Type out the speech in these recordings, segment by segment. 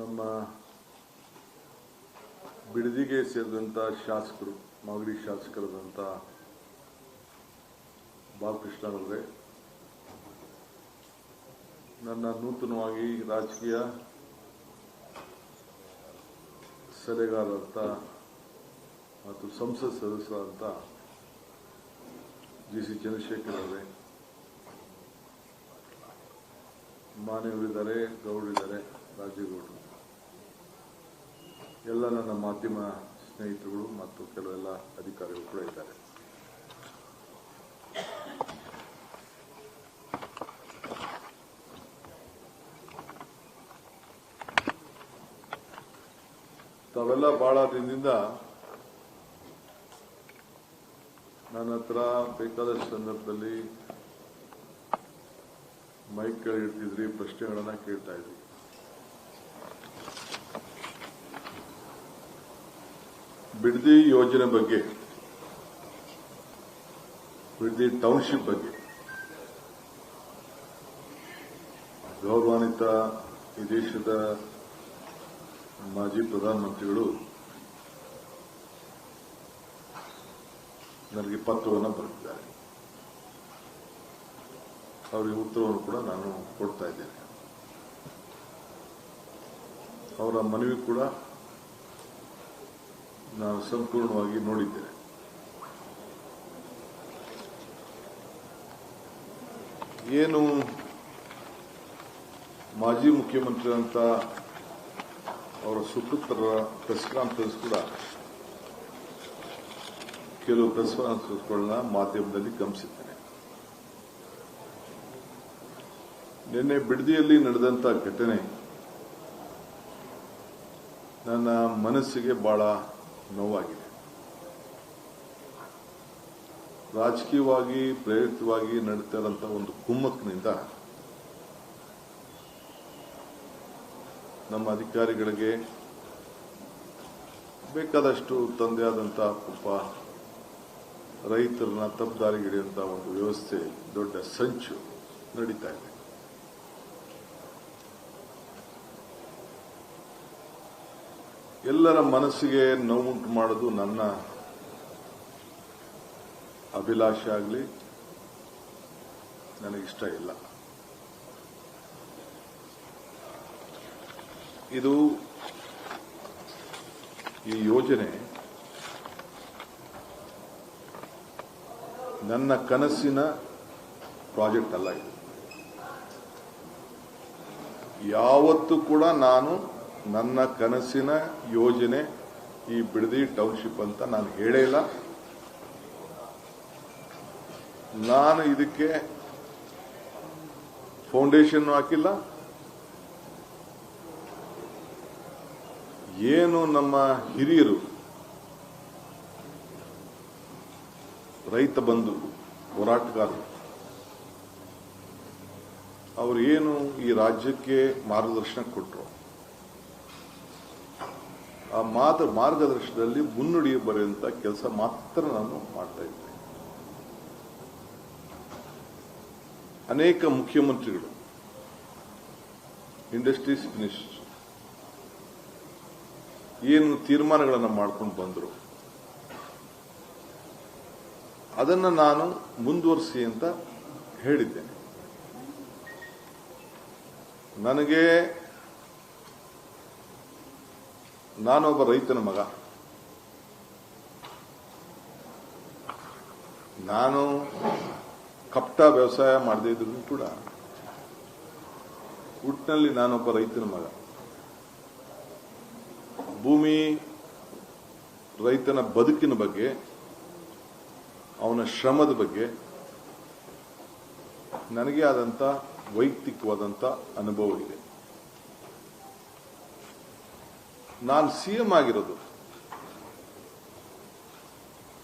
ನಮ್ಮ ಬಿಡದಿಗೆ ಸೇರಿದಂಥ ಶಾಸಕರು ಮಾಗಡಿ ಶಾಸಕರಾದಂಥ ಬಾಲಕೃಷ್ಣರವರೇ, ನನ್ನ ನೂತನವಾಗಿ ರಾಜಕೀಯ ಸಲಹೆಗಾರರಂಥ ಮತ್ತು ಸಂಸತ್ ಸದಸ್ಯರಾದಂಥ ಜಿ.ಸಿ. ಚಂದ್ರಶೇಖರ್ ಅವರೇ, ಮಾನ್ಯವರಿದ್ದಾರೆ, ಗೌಡರಿದ್ದಾರೆ, ರಾಜೇಗೌಡರು, ಎಲ್ಲ ನನ್ನ ಮಾಧ್ಯಮ ಸ್ನೇಹಿತರುಗಳು ಮತ್ತು ಕೆಲವೆಲ್ಲ ಅಧಿಕಾರಿಗಳು ಕೂಡ ಇದ್ದಾರೆ. ತಾವೆಲ್ಲ ಬಹಳ ದಿನದಿಂದ ನನ್ನ ಹತ್ರ ಬೇಕಾದಷ್ಟು ಸಂದರ್ಭದಲ್ಲಿ ಮೈಕ್ ಇಡ್ತಿದ್ರಿ, ಪ್ರಶ್ನೆಗಳನ್ನ ಕೇಳ್ತಾ ಇದ್ರಿ. ಬಿಡದಿ ಯೋಜನೆ ಬಗ್ಗೆ, ಬಿಡದಿ ಟೌನ್ಶಿಪ್ ಬಗ್ಗೆ ಗೌರವಾನ್ವಿತ ಈ ದೇಶದ ಮಾಜಿ ಪ್ರಧಾನಮಂತ್ರಿಗಳು ನನಗೆ ಪತ್ರವನ್ನು ಬರೆದಿದ್ದಾರೆ. ಅವರಿಗೆ ಉತ್ತರವನ್ನು ಕೂಡ ನಾನು ಕೊಡ್ತಾ ಇದ್ದೇನೆ. ಅವರ ಮನವಿ ಕೂಡ ನಾನು ಸಂಪೂರ್ಣವಾಗಿ ನೋಡಿದ್ದೇನೆ. ಏನು ಮಾಜಿ ಮುಖ್ಯಮಂತ್ರಿ ಅಂತ ಅವರ ಸುಪುತ್ರರ ಪ್ರೆಸ್ ಕಾನ್ಫರೆನ್ಸ್ ಕೂಡ ಕೆಲವು ಪ್ರೆಸ್ ಕಾನ್ಫರೆನ್ಸ್ಗಳನ್ನ ಮಾಧ್ಯಮದಲ್ಲಿ ಗಮನಿಸಿದ್ದೇನೆ. ನಿನ್ನೆ ಬಿಡದಿಯಲ್ಲಿ ನಡೆದಂತ ಘಟನೆ ನನ್ನ ಮನಸ್ಸಿಗೆ ಬಹಳ ನೋವಾಗಿದೆ. ರಾಜಕೀಯವಾಗಿ ಪ್ರೇರಿತವಾಗಿ ನಡೀತಾ ಇರುವಂತಹ ಒಂದು ಕುಮ್ಮಕ್ಕಿನಿಂದ ನಮ್ಮ ಅಧಿಕಾರಿಗಳಿಗೆ ಬೇಕಾದಷ್ಟು ತಂದೆಯಾದಂತಹ ಪಾಪ ರೈತರನ್ನ ತಪ್ಪುದಾರಿಗಿಡಿಯುವಂತಹ ಒಂದು ವ್ಯವಸ್ಥೆ, ದೊಡ್ಡ ಸಂಚು ನಡೀತಾ ಇದೆ. ಎಲ್ಲರ ಮನಸ್ಸಿಗೆ ನೋವುಂಟು ಮಾಡೋದು ನನ್ನ ಅಭಿಲಾಷೆ ಆಗಲಿ, ನನಗಿಷ್ಟ ಇಲ್ಲ. ಇದು ಈ ಯೋಜನೆ ನನ್ನ ಕನಸಿನ ಪ್ರಾಜೆಕ್ಟ್ ಅಲ್ಲ. ಇದು ಯಾವತ್ತೂ ಕೂಡ ನಾನು ನನ್ನ ಕನಸಿನ ಯೋಜನೆ ಈ ಬಿಡದಿ ಟೌನ್ಶಿಪ್ ಅಂತ ನಾನು ಹೇಳೇ ಇಲ್ಲ. ನಾನು ಇದಕ್ಕೆ ಫೌಂಡೇಶನ್ ಹಾಕಿಲ್ಲ. ಏನು ನಮ್ಮ ಹಿರಿಯರು, ರೈತ ಬಂಧು ಹೋರಾಟಗಾರರು, ಅವರು ಏನು ಈ ರಾಜ್ಯಕ್ಕೆ ಮಾರ್ಗದರ್ಶನ ಕೊಟ್ಟರು, ಆ ಮಾರ್ಗದರ್ಶನದಲ್ಲಿ ಮುನ್ನುಡಿ ಬರೆಯುವಂತ ಕೆಲಸ ಮಾತ್ರ ನಾನು ಮಾಡ್ತಾ ಇದ್ದೇನೆ. ಅನೇಕ ಮುಖ್ಯಮಂತ್ರಿಗಳು, ಇಂಡಸ್ಟ್ರೀಸ್ ಮಿನಿಸ್ಟರ್ ಏನು ತೀರ್ಮಾನಗಳನ್ನು ಮಾಡ್ಕೊಂಡು ಬಂದರು, ಅದನ್ನ ನಾನು ಮುಂದುವರಿಸಿ ಅಂತ ಹೇಳಿದ್ದೇನೆ. ನನಗೆ, ನಾನೊಬ್ಬ ರೈತನ ಮಗ, ನಾನು ಕಪಟ ವ್ಯವಸಾಯ ಮಾಡದೇ ಇದ್ರು ಕೂಡ ಒಟ್ಟಿನಲ್ಲಿ ನಾನೊಬ್ಬ ರೈತನ ಮಗ. ಭೂಮಿ, ರೈತನ ಬದುಕಿನ ಬಗ್ಗೆ, ಅವನ ಶ್ರಮದ ಬಗ್ಗೆ ನನಗೆ ಆದಂತ ವೈಯಕ್ತಿಕವಾದಂತ ಅನುಭವ ಇದೆ. ನಾನು ಸಿಎಂ ಆಗಿರೋದು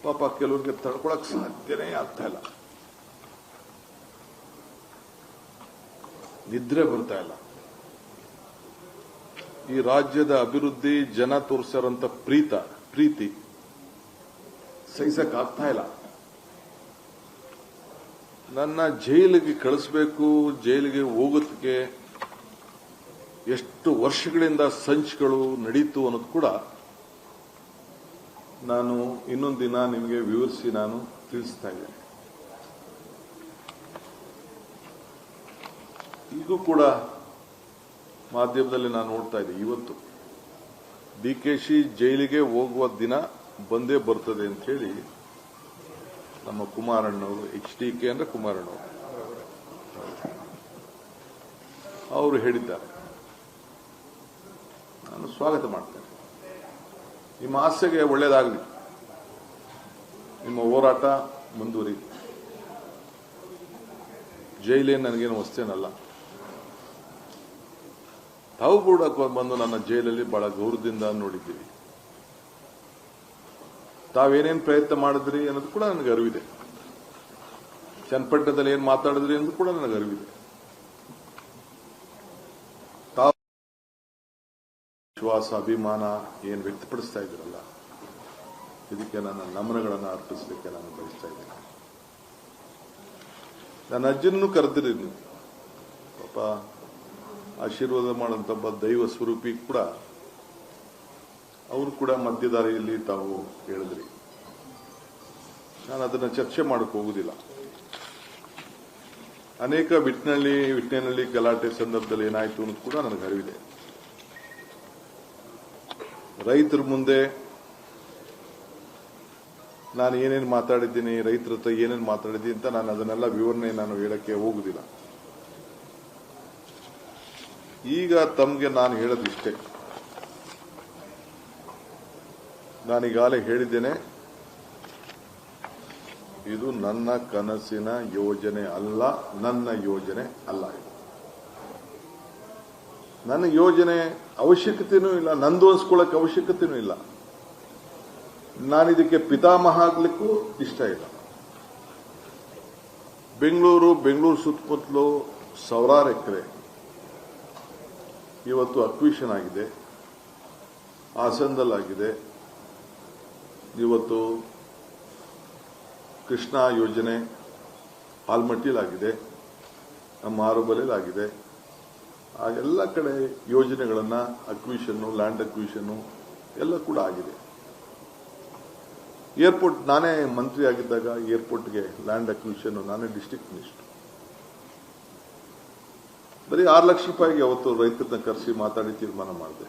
ಪಾಪ ಕೆಲವರಿಗೆ ತಡ್ಕೊಳಕ್ ಸಾಧ್ಯನೇ ಆಗ್ತಾ ಇಲ್ಲ, ನಿದ್ರೆ ಬರ್ತಾ ಇಲ್ಲ. ಈ ರಾಜ್ಯದ ಅಭಿವೃದ್ಧಿ, ಜನ ತೋರಿಸಿರಂತ ಪ್ರೀತಿ ಸಹಿಸಕ್ ಆಗ್ತಾ ಇಲ್ಲ. ನನ್ನ ಜೈಲಿಗೆ ಕಳಿಸಬೇಕು, ಜೈಲಿಗೆ ಹೋಗೋದಕ್ಕೆ ಎಷ್ಟು ವರ್ಷಗಳಿಂದ ಸಂಚುಗಳು ನಡೀತು ಅನ್ನೋದು ಕೂಡ ನಾನು ಇನ್ನೊಂದು ದಿನ ನಿಮಗೆ ವಿವರಿಸಿ ನಾನು ತಿಳಿಸ್ತಾ ಇದ್ದೇನೆ. ಈಗೂ ಕೂಡ ಮಾಧ್ಯಮದಲ್ಲಿ ನಾನು ನೋಡ್ತಾ ಇದ್ದೆ, ಇವತ್ತು DKC ಜೈಲಿಗೆ ಹೋಗುವ ದಿನ ಬಂದೇ ಬರ್ತದೆ ಅಂತ ಹೇಳಿ ನಮ್ಮ ಕುಮಾರಣ್ಣವರು, HDK ಅಂದ್ರೆ ಕುಮಾರಣ್ಣವರು, ಅವರು ಹೇಳಿದ್ದಾರೆ. ನಾನು ಸ್ವಾಗತ ಮಾಡ್ತೇನೆ. ನಿಮ್ಮ ಆಸೆಗೆ ಒಳ್ಳೆಯದಾಗಲಿ, ನಿಮ್ಮ ಹೋರಾಟ ಮುಂದುವರಿ. ಜೈಲೇ ನನಗೇನು ವಸ್ತೇನಲ್ಲ. ತಾವು ಕೂಡ ಬಂದು ನನ್ನ ಜೈಲಲ್ಲಿ ಬಹಳ ಗೌರವದಿಂದ ನೋಡಿದ್ದೀವಿ. ತಾವೇನೇನು ಪ್ರಯತ್ನ ಮಾಡಿದ್ರಿ ಅನ್ನೋದು ಕೂಡ ನನಗೆ ಅರಿವಿದೆ. ಚನ್ನಪಟ್ಟಣದಲ್ಲಿ ಏನು ಮಾತಾಡಿದ್ರಿ ಅನ್ನೋದು ಕೂಡ ನನಗೆ ಅರಿವಿದೆ. ತಾವು ವಿಶ್ವಾಸ, ಅಭಿಮಾನ ಏನು ವ್ಯಕ್ತಪಡಿಸ್ತಾ ಇದ್ದೀರಲ್ಲ, ಇದಕ್ಕೆ ನನ್ನ ನಮನಗಳನ್ನು ಅರ್ಪಿಸಲಿಕ್ಕೆ ನಾನು ಬಯಸ್ತಾ ಇದ್ದೇನೆ. ನನ್ನ ಅಜ್ಜನನ್ನು ಕರೆದಿರಿ ನೀವು, ಪಾಪ ಆಶೀರ್ವಾದ ಮಾಡುವಂತ ದೈವ ಸ್ವರೂಪಿ ಕೂಡ, ಅವರು ಕೂಡ ಮಧ್ಯದಾರಿಯಲ್ಲಿ ತಾವು ಹೇಳಿದ್ರಿ. ನಾನು ಅದನ್ನ ಚರ್ಚೆ ಮಾಡಕ್ಕೆ ಹೋಗುದಿಲ್ಲ. ಅನೇಕ ವಿಟ್ನೆನಲ್ಲಿ ಗಲಾಟೆ ಸಂದರ್ಭದಲ್ಲಿ ಏನಾಯ್ತು ಅನ್ನೋದು ಕೂಡ ನನಗೆ ಅರಿವಿದೆ. ರೈತರ ಮುಂದೆ ನಾನು ಏನೇನು ಮಾತಾಡಿದ್ದೀನಿ, ರೈತರ ಹತ್ರ ಏನೇನು ಮಾತಾಡಿದ್ದೀನಿ ಅಂತ ನಾನು ಅದನ್ನೆಲ್ಲ ವಿವರಣೆ ನಾನು ಹೇಳಕ್ಕೆ ಹೋಗುದಿಲ್ಲ. ಈಗ ತಮಗೆ ನಾನು ಹೇಳೋದಿಷ್ಟೇ. ನಾನೀಗಾಗಲೇ ಹೇಳಿದ್ದೇನೆ, ಇದು ನನ್ನ ಕನಸಿನ ಯೋಜನೆ ಅಲ್ಲ, ನನ್ನ ಯೋಜನೆ ಅಲ್ಲ. ಇದು ನನ್ನ ಯೋಜನೆ ಅವಶ್ಯಕತೆನೂ ಇಲ್ಲ, ನಂದು ಅನ್ಸ್ಕೊಳ್ಳೋಕೆ ಅವಶ್ಯಕತೆನೂ ಇಲ್ಲ. ನಾನಿದಕ್ಕೆ ಪಿತಾಮಹ ಆಗ್ಲಿಕ್ಕೂ ಇಷ್ಟ ಇಲ್ಲ. ಬೆಂಗಳೂರು ಸುತ್ತಮುತ್ತಲು ಸಾವಿರಾರು ಎಕರೆ ಇವತ್ತು ಅಕ್ವಿಷನ್ ಆಗಿದೆ, ಹಾಸನದಲ್ಲಾಗಿದೆ, ಇವತ್ತು ಕೃಷ್ಣಾ ಯೋಜನೆ ಆಲ್ಮಟ್ಟಿಲಾಗಿದೆ, ನಮ್ಮ ಆರೋಬಲೆಲಾಗಿದೆ. ಆ ಎಲ್ಲ ಕಡೆ ಯೋಜನೆಗಳನ್ನ ಅಕ್ವಿಷನ್ನು, ಲ್ಯಾಂಡ್ ಅಕ್ವಿಷನ್ನು ಎಲ್ಲ ಕೂಡ ಆಗಿದೆ. ಏರ್ಪೋರ್ಟ್ ನಾನೇ ಮಂತ್ರಿ ಆಗಿದ್ದಾಗ ಏರ್ಪೋರ್ಟ್ಗೆ ಲ್ಯಾಂಡ್ ಅಕ್ವಿಷನ್ ನಾನೇ ಡಿಸ್ಟ್ರಿಕ್ಟ್ ಮಿನಿಸ್ಟರ್. ಬರೀ 6 ಲಕ್ಷ ರೂಪಾಯಿಗೆ ಅವತ್ತು ರೈತರನ್ನ ಕರೆಸಿ ಮಾತಾಡಿ ತೀರ್ಮಾನ ಮಾಡಿದೆ.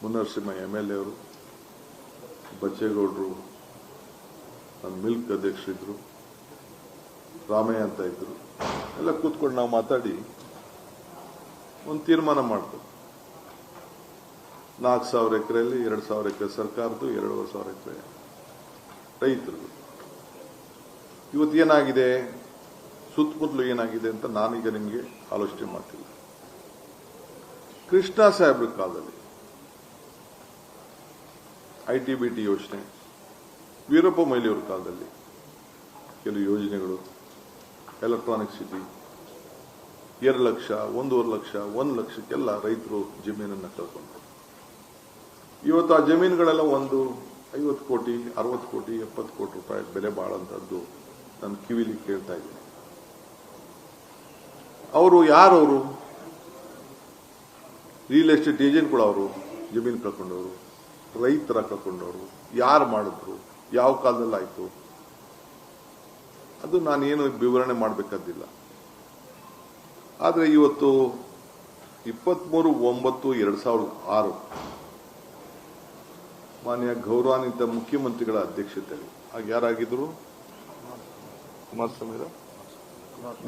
ಮುನ್ನರಸಿಂಹ MLA ಅವರು, ಬಚ್ಚೇಗೌಡರು, ನಮ್ಮ ಮಿಲ್ಕ್ ಅಧ್ಯಕ್ಷರಿದ್ರು, ರಾಮಯ್ಯ ಅಂತ ಇದ್ರು, ಎಲ್ಲ ಕೂತ್ಕೊಂಡು ನಾವು ಮಾತಾಡಿ ಒಂದು ತೀರ್ಮಾನ ಮಾಡಿದ್ರು. 4,000 ಎಕರೆಯಲ್ಲಿ 2,000 ಎಕರೆ ಸರ್ಕಾರದ್ದು, 2,500 ಎಕರೆ ರೈತರು. ಇವತ್ತು ಏನಾಗಿದೆ, ಸುತ್ತಮುತ್ತಲು ಏನಾಗಿದೆ ಅಂತ ನಾನೀಗ ನಿಮಗೆ ಆಲೋಚನೆ ಮಾಡ್ತಿಲ್ಲ. ಕೃಷ್ಣಾ ಸಾಹೇಬ್ರ ಕಾಲದಲ್ಲಿ ITBT ಯೋಜನೆ, ವೀರಪ್ಪ ಮೊಯ್ಲಿಯವರ ಕಾಲದಲ್ಲಿ ಕೆಲವು ಯೋಜನೆಗಳು, ಎಲೆಕ್ಟ್ರಾನಿಕ್ ಸಿಟಿ, 2 ಲಕ್ಷ, 1.5 ಲಕ್ಷ, 1 ಲಕ್ಷಕ್ಕೆಲ್ಲ ರೈತರು ಜಮೀನನ್ನು ಕಳ್ಕೊಂಡ್ರು. ಇವತ್ತು ಆ ಜಮೀನುಗಳೆಲ್ಲ ಒಂದು 50 ಕೋಟಿ, 60 ಕೋಟಿ, 70 ಕೋಟಿ ರೂಪಾಯಿ ಬೆಲೆ ಬಾಳಂತದ್ದು ನನ್ನ ಕಿವಿಲಿ ಕೇಳ್ತಾ ಇದ್ದೀನಿ. ಅವರು ಯಾರವರು? ರಿಯಲ್ ಎಸ್ಟೇಟ್ ಏಜೆಂಟ್ಗಳು. ಅವರು ಜಮೀನು ಕಳ್ಕೊಂಡವರು, ರೈತರ ಕಳ್ಕೊಂಡವರು, ಯಾರು ಮಾಡಿದ್ರು, ಯಾವ ಕಾಲದಲ್ಲಿ ಆಯ್ತು, ಅದು ನಾನೇನು ವಿವರಣೆ ಮಾಡಬೇಕಾದಿಲ್ಲ. ಆದರೆ ಇವತ್ತು 23/9/2006 ಮಾನ್ಯ ಗೌರವಾನ್ವಿತ ಮುಖ್ಯಮಂತ್ರಿಗಳ ಅಧ್ಯಕ್ಷತೆಯಲ್ಲಿ, ಆಗ ಯಾರಾಗಿದ್ರು? ಕುಮಾರಸ್ವಾಮಿ.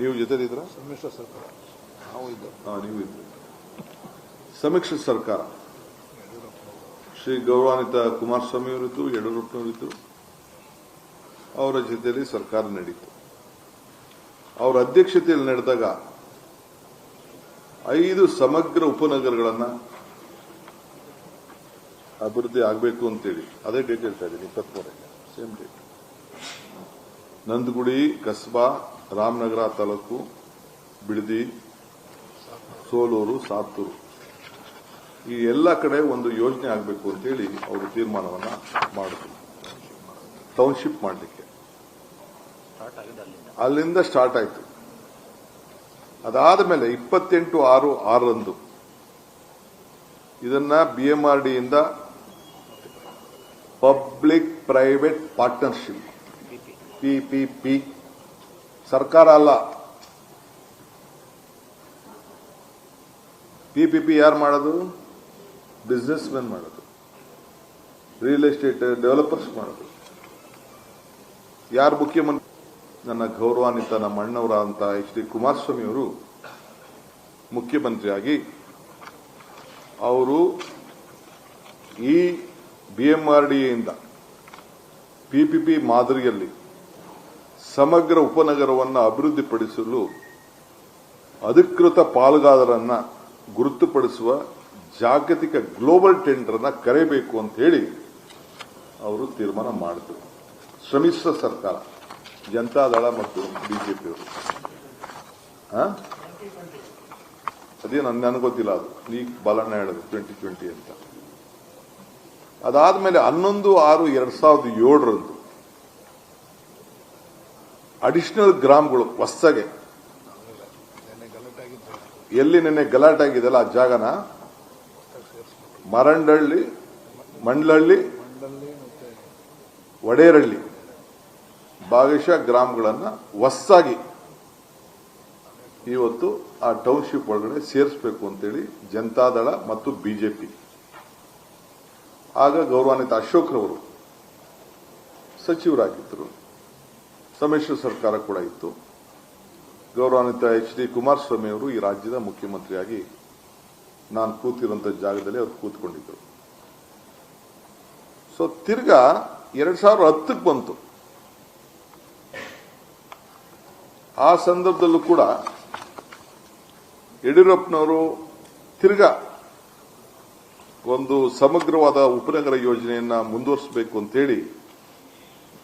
ನೀವು ಜೊತೆಲಿದ್ರ? ಸಮ್ಮಿಶ್ರ ಸರ್ಕಾರ. ನೀವು ಇದ್ರಿ. ಸಮ್ಮಿಶ್ರ ಸರ್ಕಾರ. ಶ್ರೀ ಗೌರವಾನ್ವಿತ ಕುಮಾರಸ್ವಾಮಿ ಅವರಿದ್ರು, ಯಡಿಯೂರಪ್ಪನವರಿದ್ರು. ಅವರ ಜೊತೆಯಲ್ಲಿ ಸರ್ಕಾರ ನಡೀತು. ಅವರ ಅಧ್ಯಕ್ಷತೆಯಲ್ಲಿ ನಡೆದಾಗ 5 ಸಮಗ್ರ ಉಪನಗರಗಳನ್ನ ಅಭಿವೃದ್ಧಿ ಆಗಬೇಕು ಅಂತೇಳಿ, ಅದೇ ಡೇಟ್ ಹೇಳ್ತಾ ಇದ್ದೀನಿ, 23 ಸೇಮ್ ಡೇಟ್. ನಂದಗುಡಿ, ಕಸ್ಬಾ, ರಾಮನಗರ ತಾಲೂಕು, ಬಿಡದಿ, ಸೋಲೂರು, ಸಾತ್ತೂರು, ಈ ಎಲ್ಲ ಕಡೆ ಒಂದು ಯೋಜನೆ ಆಗಬೇಕು ಅಂತೇಳಿ ಅವರು ತೀರ್ಮಾನವನ್ನ ಮಾಡಿದ್ರು. ಟೌನ್ಶಿಪ್ ಮಾಡಲಿಕ್ಕೆ ಅಲ್ಲಿಂದ ಸ್ಟಾರ್ಟ್ ಆಯಿತು. ಅದಾದ ಮೇಲೆ 28/6/6 ಇದನ್ನ BMRD ಇಂದ ಪಬ್ಲಿಕ್ ಪ್ರೈವೇಟ್ ಪಾರ್ಟ್ನರ್ಶಿಪ್ PPP, ಸರ್ಕಾರ ಅಲ್ಲ. PPP ಯಾರು ಮಾಡೋದು? ಬಿಸ್ನೆಸ್ ಮೆನ್ ಮಾಡೋದು, ರಿಯಲ್ ಎಸ್ಟೇಟ್ ಡೆವಲಪರ್ಸ್ ಮಾಡೋದು. ಯಾರು ಮುಖ್ಯಮಂತ್ರಿ? ನನ್ನ ಗೌರವಾನ್ವಿತ ನಮ್ಮ ಅಣ್ಣವರ ಅಂತ HD ಕುಮಾರಸ್ವಾಮಿ ಅವರು ಮುಖ್ಯಮಂತ್ರಿಯಾಗಿ ಅವರು ಈ BMRD ಇಂದ PPP ಮಾದರಿಯಲ್ಲಿ ಸಮಗ್ರ ಉಪನಗರವನ್ನು ಅಭಿವೃದ್ಧಿಪಡಿಸಲು ಅಧಿಕೃತ ಪಾಲುದಾರರನ್ನ ಗುರುತುಪಡಿಸುವ ಜಾಗತಿಕ ಗ್ಲೋಬಲ್ ಟೆಂಡರ್ ಅನ್ನ ಕರೆಯಬೇಕು ಅಂತ ಹೇಳಿ ಅವರು ತೀರ್ಮಾನ ಮಾಡಿದ್ರು. ಶ್ರಮಿಶ್ರ ಸರ್ಕಾರ, ಜನತಾದಳ ಮತ್ತು BJP ಅವರು. ಅದೇನು ನನಗೊತ್ತಿಲ್ಲ, ಅದು ಈಗ ಬಾಲಣ್ಣ ಹೇಳೋದು 2020 ಅಂತ. ಅದಾದ್ಮೇಲೆ 11/6/2007 ಅಡಿಷನಲ್ ಗ್ರಾಮಗಳು ಹೊಸಗೆ ಎಲ್ಲಿ ನಿನ್ನೆ ಗಲಾಟೆ ಆಗಿದೆಲ್ಲ ಆ ಜಾಗನ ಮರಂಡಳ್ಳಿ, ಮಂಡ್ಲಹಳ್ಳಿ, ವಡೇರಳ್ಳಿ ಭಾಗಶಃ ಗ್ರಾಮಗಳನ್ನ ಹೊಸದಾಗಿ ಇವತ್ತು ಆ ಟೌನ್ಶಿಪ್ ಒಳಗಡೆ ಸೇರಿಸಬೇಕು ಅಂತೇಳಿ ಜನತಾದಳ ಮತ್ತು BJP. ಆಗ ಗೌರವಾನ್ವಿತ ಅಶೋಕ್ರವರು ಸಚಿವರಾಗಿದ್ದರು, ಸಮ್ಮಿಶ್ರ ಸರ್ಕಾರ ಕೂಡ ಇತ್ತು. ಗೌರವಾನ್ವಿತ HD ಕುಮಾರಸ್ವಾಮಿ ಅವರು ಈ ರಾಜ್ಯದ ಮುಖ್ಯಮಂತ್ರಿಯಾಗಿ ನಾನು ಕೂತಿರುವಂತಹ ಜಾಗದಲ್ಲಿ ಅವರು ಕೂತ್ಕೊಂಡಿದ್ದರು. ಸೊ ತಿರ್ಗಾ 2010ಕ್ಕೆ ಬಂತು. ಆ ಸಂದರ್ಭದಲ್ಲೂ ಕೂಡ ಯಡಿಯೂರಪ್ಪನವರು ತಿರ್ಗಾ ಒಂದು ಸಮಗ್ರವಾದ ಉಪನಗರ ಯೋಜನೆಯನ್ನ ಮುಂದುವರಿಸಬೇಕು ಅಂತೇಳಿ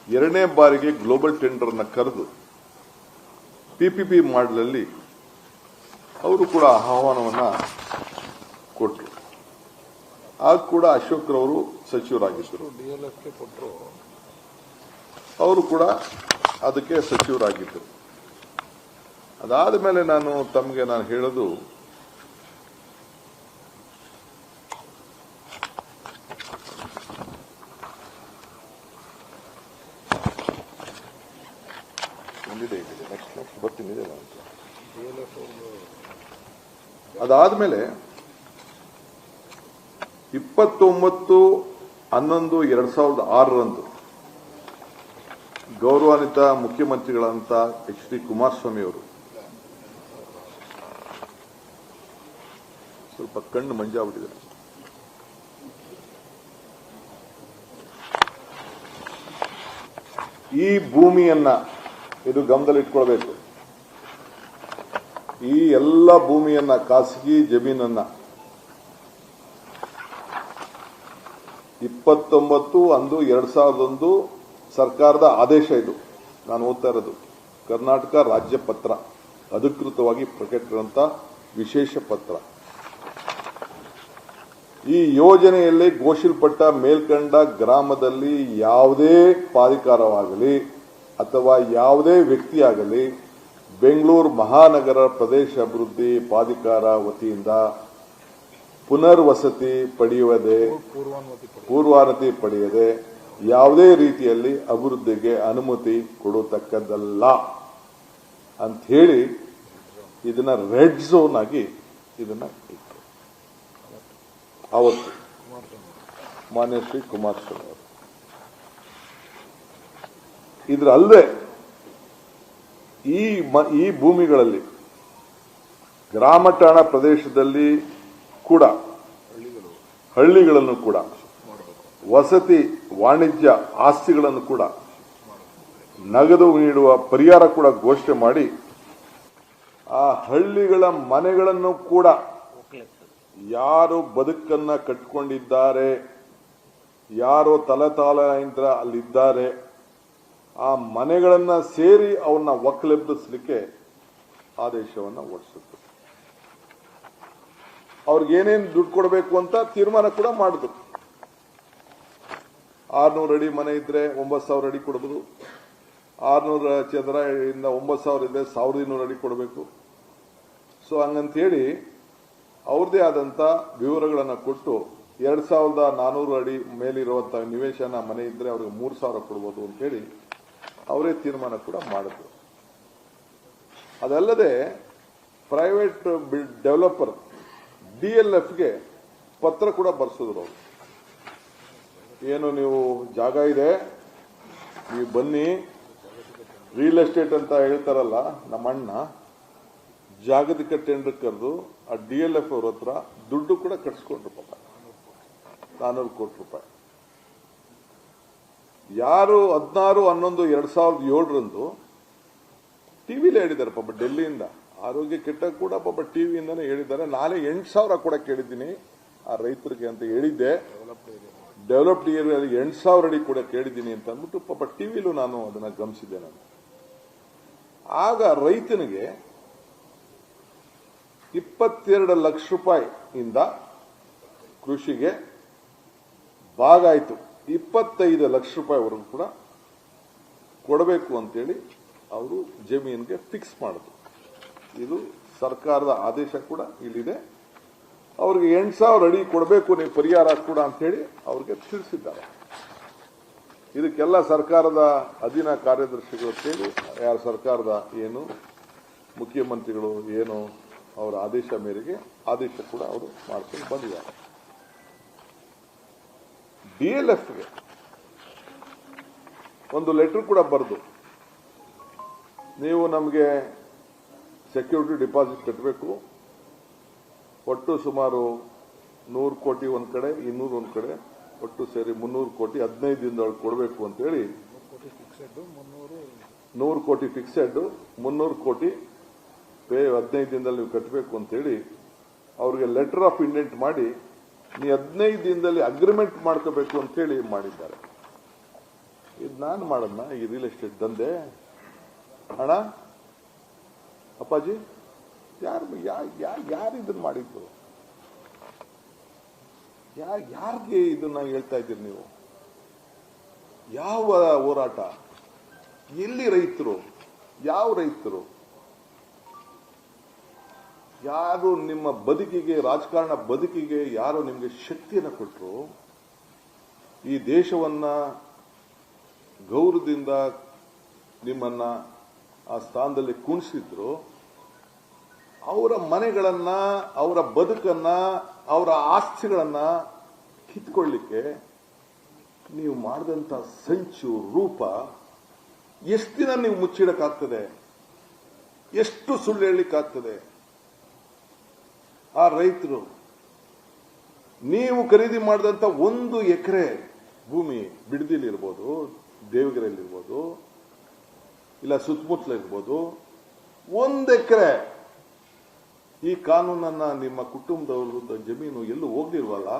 2ನೇ ಬಾರಿಗೆ ಗ್ಲೋಬಲ್ ಟೆಂಡರ್ ಅನ್ನ ಕರೆದು PPP ಮಾಡಲಲ್ಲಿ ಅವರು ಕೂಡ ಆಹ್ವಾನವನ್ನ ಕೊಟ್ಟರು. ಆಗ ಕೂಡ ಅಶೋಕ್ರವರು ಸಚಿವರಾಗಿದ್ದರು, ಅವರು ಕೂಡ ಅದಕ್ಕೆ ಸಚಿವರಾಗಿದ್ದರು. ಅದಾದ ಮೇಲೆ ನಾನು ಹೇಳೋದು, ಅದಾದ್ಮೇಲೆ 29/11/2006 ಗೌರವಾನ್ವಿತ ಮುಖ್ಯಮಂತ್ರಿಗಳಂತ HD ಕುಮಾರಸ್ವಾಮಿ ಅವರು ಸ್ವಲ್ಪ ಕಣ್ಣು ಮಂಜಾಗ್ಬಿಟ್ಟಿದ್ದಾರೆ. ಈ ಭೂಮಿಯನ್ನ ಇದು ಗಮನದಲ್ಲಿಟ್ಕೊಳ್ಬೇಕು. ಈ ಎಲ್ಲ ಭೂಮಿಯನ್ನ, ಖಾಸಗಿ ಜಮೀನನ್ನ 29/11/2001 ಸರ್ಕಾರದ ಆದೇಶ, ಇದು ನಾನು ಓದ್ತಾ ಇರೋದು ಕರ್ನಾಟಕ ರಾಜ್ಯ ಪತ್ರ, ಅಧಿಕೃತವಾಗಿ ಪ್ರಕಟಿಸಿದಂತ ವಿಶೇಷ ಪತ್ರ. ಈ ಯೋಜನೆಯಲ್ಲಿ ಘೋಷಿಸಲ್ಪಟ್ಟ ಮೇಲ್ಕಂಡ ಗ್ರಾಮದಲ್ಲಿ ಯಾವುದೇ ಪ್ರಾಧಿಕಾರವಾಗಲಿ ಅಥವಾ ಯಾವುದೇ ವ್ಯಕ್ತಿಯಾಗಲಿ ಬೆಂಗಳೂರು ಮಹಾನಗರ ಪ್ರದೇಶ ಅಭಿವೃದ್ಧಿ ಪ್ರಾಧಿಕಾರ ವತಿಯಿಂದ ಪುನರ್ವಸತಿ ಪೂರ್ವಾನುಮತಿ ಪಡೆಯದೆ ಯಾವುದೇ ರೀತಿಯಲ್ಲಿ ಅಭಿವೃದ್ಧಿಗೆ ಅನುಮತಿ ಕೊಡತಕ್ಕದ್ದಲ್ಲ ಅಂತ ಹೇಳಿ ಇದನ್ನ ರೆಡ್ ಝೋನ್ ಆಗಿ ಇದನ್ನ ಇತ್ತು. ಅವತ್ತು ಮಾನ್ಯ ಶ್ರೀ ಕುಮಾರಸ್ವಾಮಿ ಅವರು ಇದರಲ್ಲದೆ ಈ ಭೂಮಿಗಳಲ್ಲಿ ಗ್ರಾಮ ಠಾಣಾ ಪ್ರದೇಶದಲ್ಲಿ ಕೂಡ ಹಳ್ಳಿಗಳನ್ನು ಕೂಡ ವಸತಿ ವಾಣಿಜ್ಯ ಆಸ್ತಿಗಳನ್ನು ಕೂಡ ನಗದು ನೀಡುವ ಪರಿಹಾರ ಕೂಡ ಘೋಷಣೆ ಮಾಡಿ ಆ ಹಳ್ಳಿಗಳ ಮನೆಗಳನ್ನು ಕೂಡ ಯಾರು ಬದುಕನ್ನ ಕಟ್ಟಿಕೊಂಡಿದ್ದಾರೆ, ಯಾರು ತಲೆತಾಲೆಯಿಂದ ಅಲ್ಲಿದ್ದಾರೆ, ಆ ಮನೆಗಳನ್ನ ಸೇರಿ ಅವನ್ನ ಒಕ್ಕಲೆಬ್ಬಿಸಲಿಕ್ಕೆ ಆದೇಶವನ್ನ ಹೊರಡಿಸಿತ್ತು. ಅವ್ರಿಗೇನೇನು ದುಡ್ಡು ಕೊಡಬೇಕು ಅಂತ ತೀರ್ಮಾನ ಕೂಡ ಮಾಡಿದ್ರು. 600 ಅಡಿ ಮನೆ ಇದ್ರೆ 9,000 ಅಡಿ ಕೊಡಬಹುದು, 600 ಚದರ ಇಂದ 9,000 ಇದ್ರೆ 1,200 ಅಡಿ ಕೊಡಬೇಕು. ಸೊ ಹಂಗಂತ ಹೇಳಿ ಅವ್ರದೇ ಆದಂತ ವಿವರಗಳನ್ನು ಕೊಟ್ಟು 2400 ಅಡಿ ಮೇಲಿರುವಂತಹ ನಿವೇಶನ ಮನೆ ಇದ್ರೆ ಅವ್ರಿಗೆ 3000 ಕೊಡ್ಬೋದು ಅಂತೇಳಿ ಅವರೇ ತೀರ್ಮಾನ ಕೂಡ ಮಾಡಿದ್ರು. ಅದಲ್ಲದೆ ಪ್ರೈವೇಟ್ ಡೆವಲಪರ್ DLFಗೆ ಪತ್ರ ಕೂಡ ಬರ್ಸಿದ್ರು. ಅವರು ಏನು ನೀವು ಜಾಗ ಇದೆ, ನೀವು ಬನ್ನಿ, ರಿಯಲ್ ಎಸ್ಟೇಟ್ ಅಂತ ಹೇಳ್ತಾರಲ್ಲ ನಮ್ಮ ಅಣ್ಣ, ಜಾಗತಿಕ ಟೆಂಡರ್ ಕರೆದು ಆ DLF ಅವ್ರ ಹತ್ರ ದುಡ್ಡು ಕೂಡ ಕಟ್ಸ್ಕೊಂಡ್ರು. ಪಾಪ 400 ಕೋಟಿ ರೂಪಾಯಿ. ಯಾರು 16/11/2007 ಟಿವಿಲೇ ಹೇಳಿದ್ದಾರೆ. ಪಾಪ ಡೆಲ್ಲಿಯಿಂದ ಆರೋಗ್ಯ ಕೆಟ್ಟ ಕೂಡ ಪಾಪ ಟಿವಿಯಿಂದಾನೇ ಹೇಳಿದ್ದಾರೆ. ನಾಳೆ 8000 ಕೂಡ ಕೇಳಿದ್ದೀನಿ ಆ ರೈತರಿಗೆ ಅಂತ ಹೇಳಿದ್ದೆ. ಡೆವಲಪ್ಡ್ ಏರಿಯಾದಲ್ಲಿ 8000 ಅಡಿ ಕೂಡ ಕೇಳಿದ್ದೀನಿ ಅಂತ ಅಂದ್ಬಿಟ್ಟು ಪಾಪ ಟಿವಿಲೂ ನಾನು ಅದನ್ನ ಗಮನಿಸಿದ್ದೆ. ನಾನು ಆಗ ರೈತನಿಗೆ 22 ಲಕ್ಷ ರೂಪಾಯಿಯಿಂದ ಕೃಷಿಗೆ ಭಾಗ ಆಯಿತು 25 ಲಕ್ಷ ರೂಪಾಯಿವರೆಗೂ ಕೂಡ ಕೊಡಬೇಕು ಅಂತೇಳಿ ಅವರು ಜಮೀನಿಗೆ ಫಿಕ್ಸ್ ಮಾಡಿದ್ರು. ಇದು ಸರ್ಕಾರದ ಆದೇಶ ಕೂಡ ಇಲ್ಲಿದೆ. ಅವ್ರಿಗೆ 8000 ಅಡಿ ಕೊಡಬೇಕು ನೀವು ಪರಿಹಾರ ಕೂಡ ಅಂತ ಹೇಳಿ ಅವ್ರಿಗೆ ತಿಳಿಸಿದ್ದಾರೆ. ಇದಕ್ಕೆಲ್ಲ ಸರ್ಕಾರದ ಅಧೀನ ಕಾರ್ಯದರ್ಶಿಗಳು ಸೇರಿ ಯಾರ ಸರ್ಕಾರದ ಏನು ಮುಖ್ಯಮಂತ್ರಿಗಳು ಏನು ಅವರ ಆದೇಶ ಮೇರೆಗೆ ಆದೇಶ ಕೂಡ ಅವರು ಮಾಡ್ಕೊಂಡು ಬಂದಿದ್ದಾರೆ. DLFಗೆ ಒಂದು ಲೆಟರ್ ಕೂಡ ಬರೆದು ನೀವು ನಮಗೆ ಸೆಕ್ಯೂರಿಟಿ ಡಿಪಾಸಿಟ್ ಕಟ್ಟಬೇಕು, ಒಟ್ಟು ಸುಮಾರು 100 ಕೋಟಿ ಒಂದ್ ಕಡೆ 200 ಒಂದ್ ಕಡೆ ಒಟ್ಟು ಸೇರಿ 300 ಕೋಟಿ 15 ದಿನದೊಳಗೆ ಕೊಡಬೇಕು ಅಂತ ಹೇಳಿ 100 ಕೋಟಿ ಫಿಕ್ಸೆಡ್ 300 ಕೋಟಿ ಪೇ 15 ದಿನದಲ್ಲಿ ನೀವು ಕಟ್ಟಬೇಕು ಅಂತ ಹೇಳಿ ಅವ್ರಿಗೆ ಲೆಟರ್ ಆಫ್ ಇಂಡೆಂಟ್ ಮಾಡಿ ನೀವು 15 ದಿನದಲ್ಲಿ ಅಗ್ರಿಮೆಂಟ್ ಮಾಡ್ಕೋಬೇಕು ಅಂತ ಹೇಳಿ ಮಾಡಿದ್ದಾರೆ. ಇದು ನಾನು ಮಾಡದ್ನ ಈ ರಿಯಲ್ ಎಸ್ಟೇಟ್ ದಂಧೆ ಹಣ ಅಪ್ಪಾಜಿ ಯಾರು ಇದನ್ನ ಮಾಡಿದ್ದು? ಯಾರಿಗೆ ಇದನ್ನ ಹೇಳ್ತಾ ಇದ್ದೀರಿ ನೀವು? ಯಾವ ಹೋರಾಟ? ಎಲ್ಲಿ ರೈತರು? ಯಾವ ರೈತರು? ಯಾರು ನಿಮ್ಮ ಬದುಕಿಗೆ ರಾಜಕಾರಣ ಬದುಕಿಗೆ ಯಾರು ನಿಮಗೆ ಶಕ್ತಿಯನ್ನು ಕೊಟ್ಟರು? ಈ ದೇಶವನ್ನ ಗೌರವದಿಂದ ನಿಮ್ಮನ್ನ ಆ ಸ್ಥಾನದಲ್ಲಿ ಕುಣಿಸಿದ್ರು. ಅವರ ಮನೆಗಳನ್ನ ಅವರ ಬದುಕನ್ನ ಅವರ ಆಸ್ತಿಗಳನ್ನ ಕಿತ್ಕೊಳ್ಳಿಕ್ಕೆ ನೀವು ಮಾಡಿದಂತ ಸಂಚು ರೂಪ ಎಷ್ಟು ದಿನ ನೀವು ಮುಚ್ಚಿಡಕ್ಕಾಗ್ತದೆ? ಎಷ್ಟು ಸುಳ್ಳು ಹೇಳಲಿಕ್ಕಾಗ್ತದೆ? ಆ ರೈತರು ನೀವು ಖರೀದಿ ಮಾಡಿದಂತ 1 ಎಕರೆ ಭೂಮಿ ಬಿಡದಿಲಿರ್ಬೋದು, ದೇವಗಿರಿಯಲ್ಲಿರ್ಬೋದು, ಇಲ್ಲ ಸುತ್ತಮುತ್ತಲಿರ್ಬೋದು, 1 ಎಕರೆ ಈ ಕಾನೂನನ್ನ ನಿಮ್ಮ ಕುಟುಂಬದವ್ರ ಜಮೀನು ಎಲ್ಲೂ ಹೋಗ್ಲಿಲ್ವಲ್ಲ?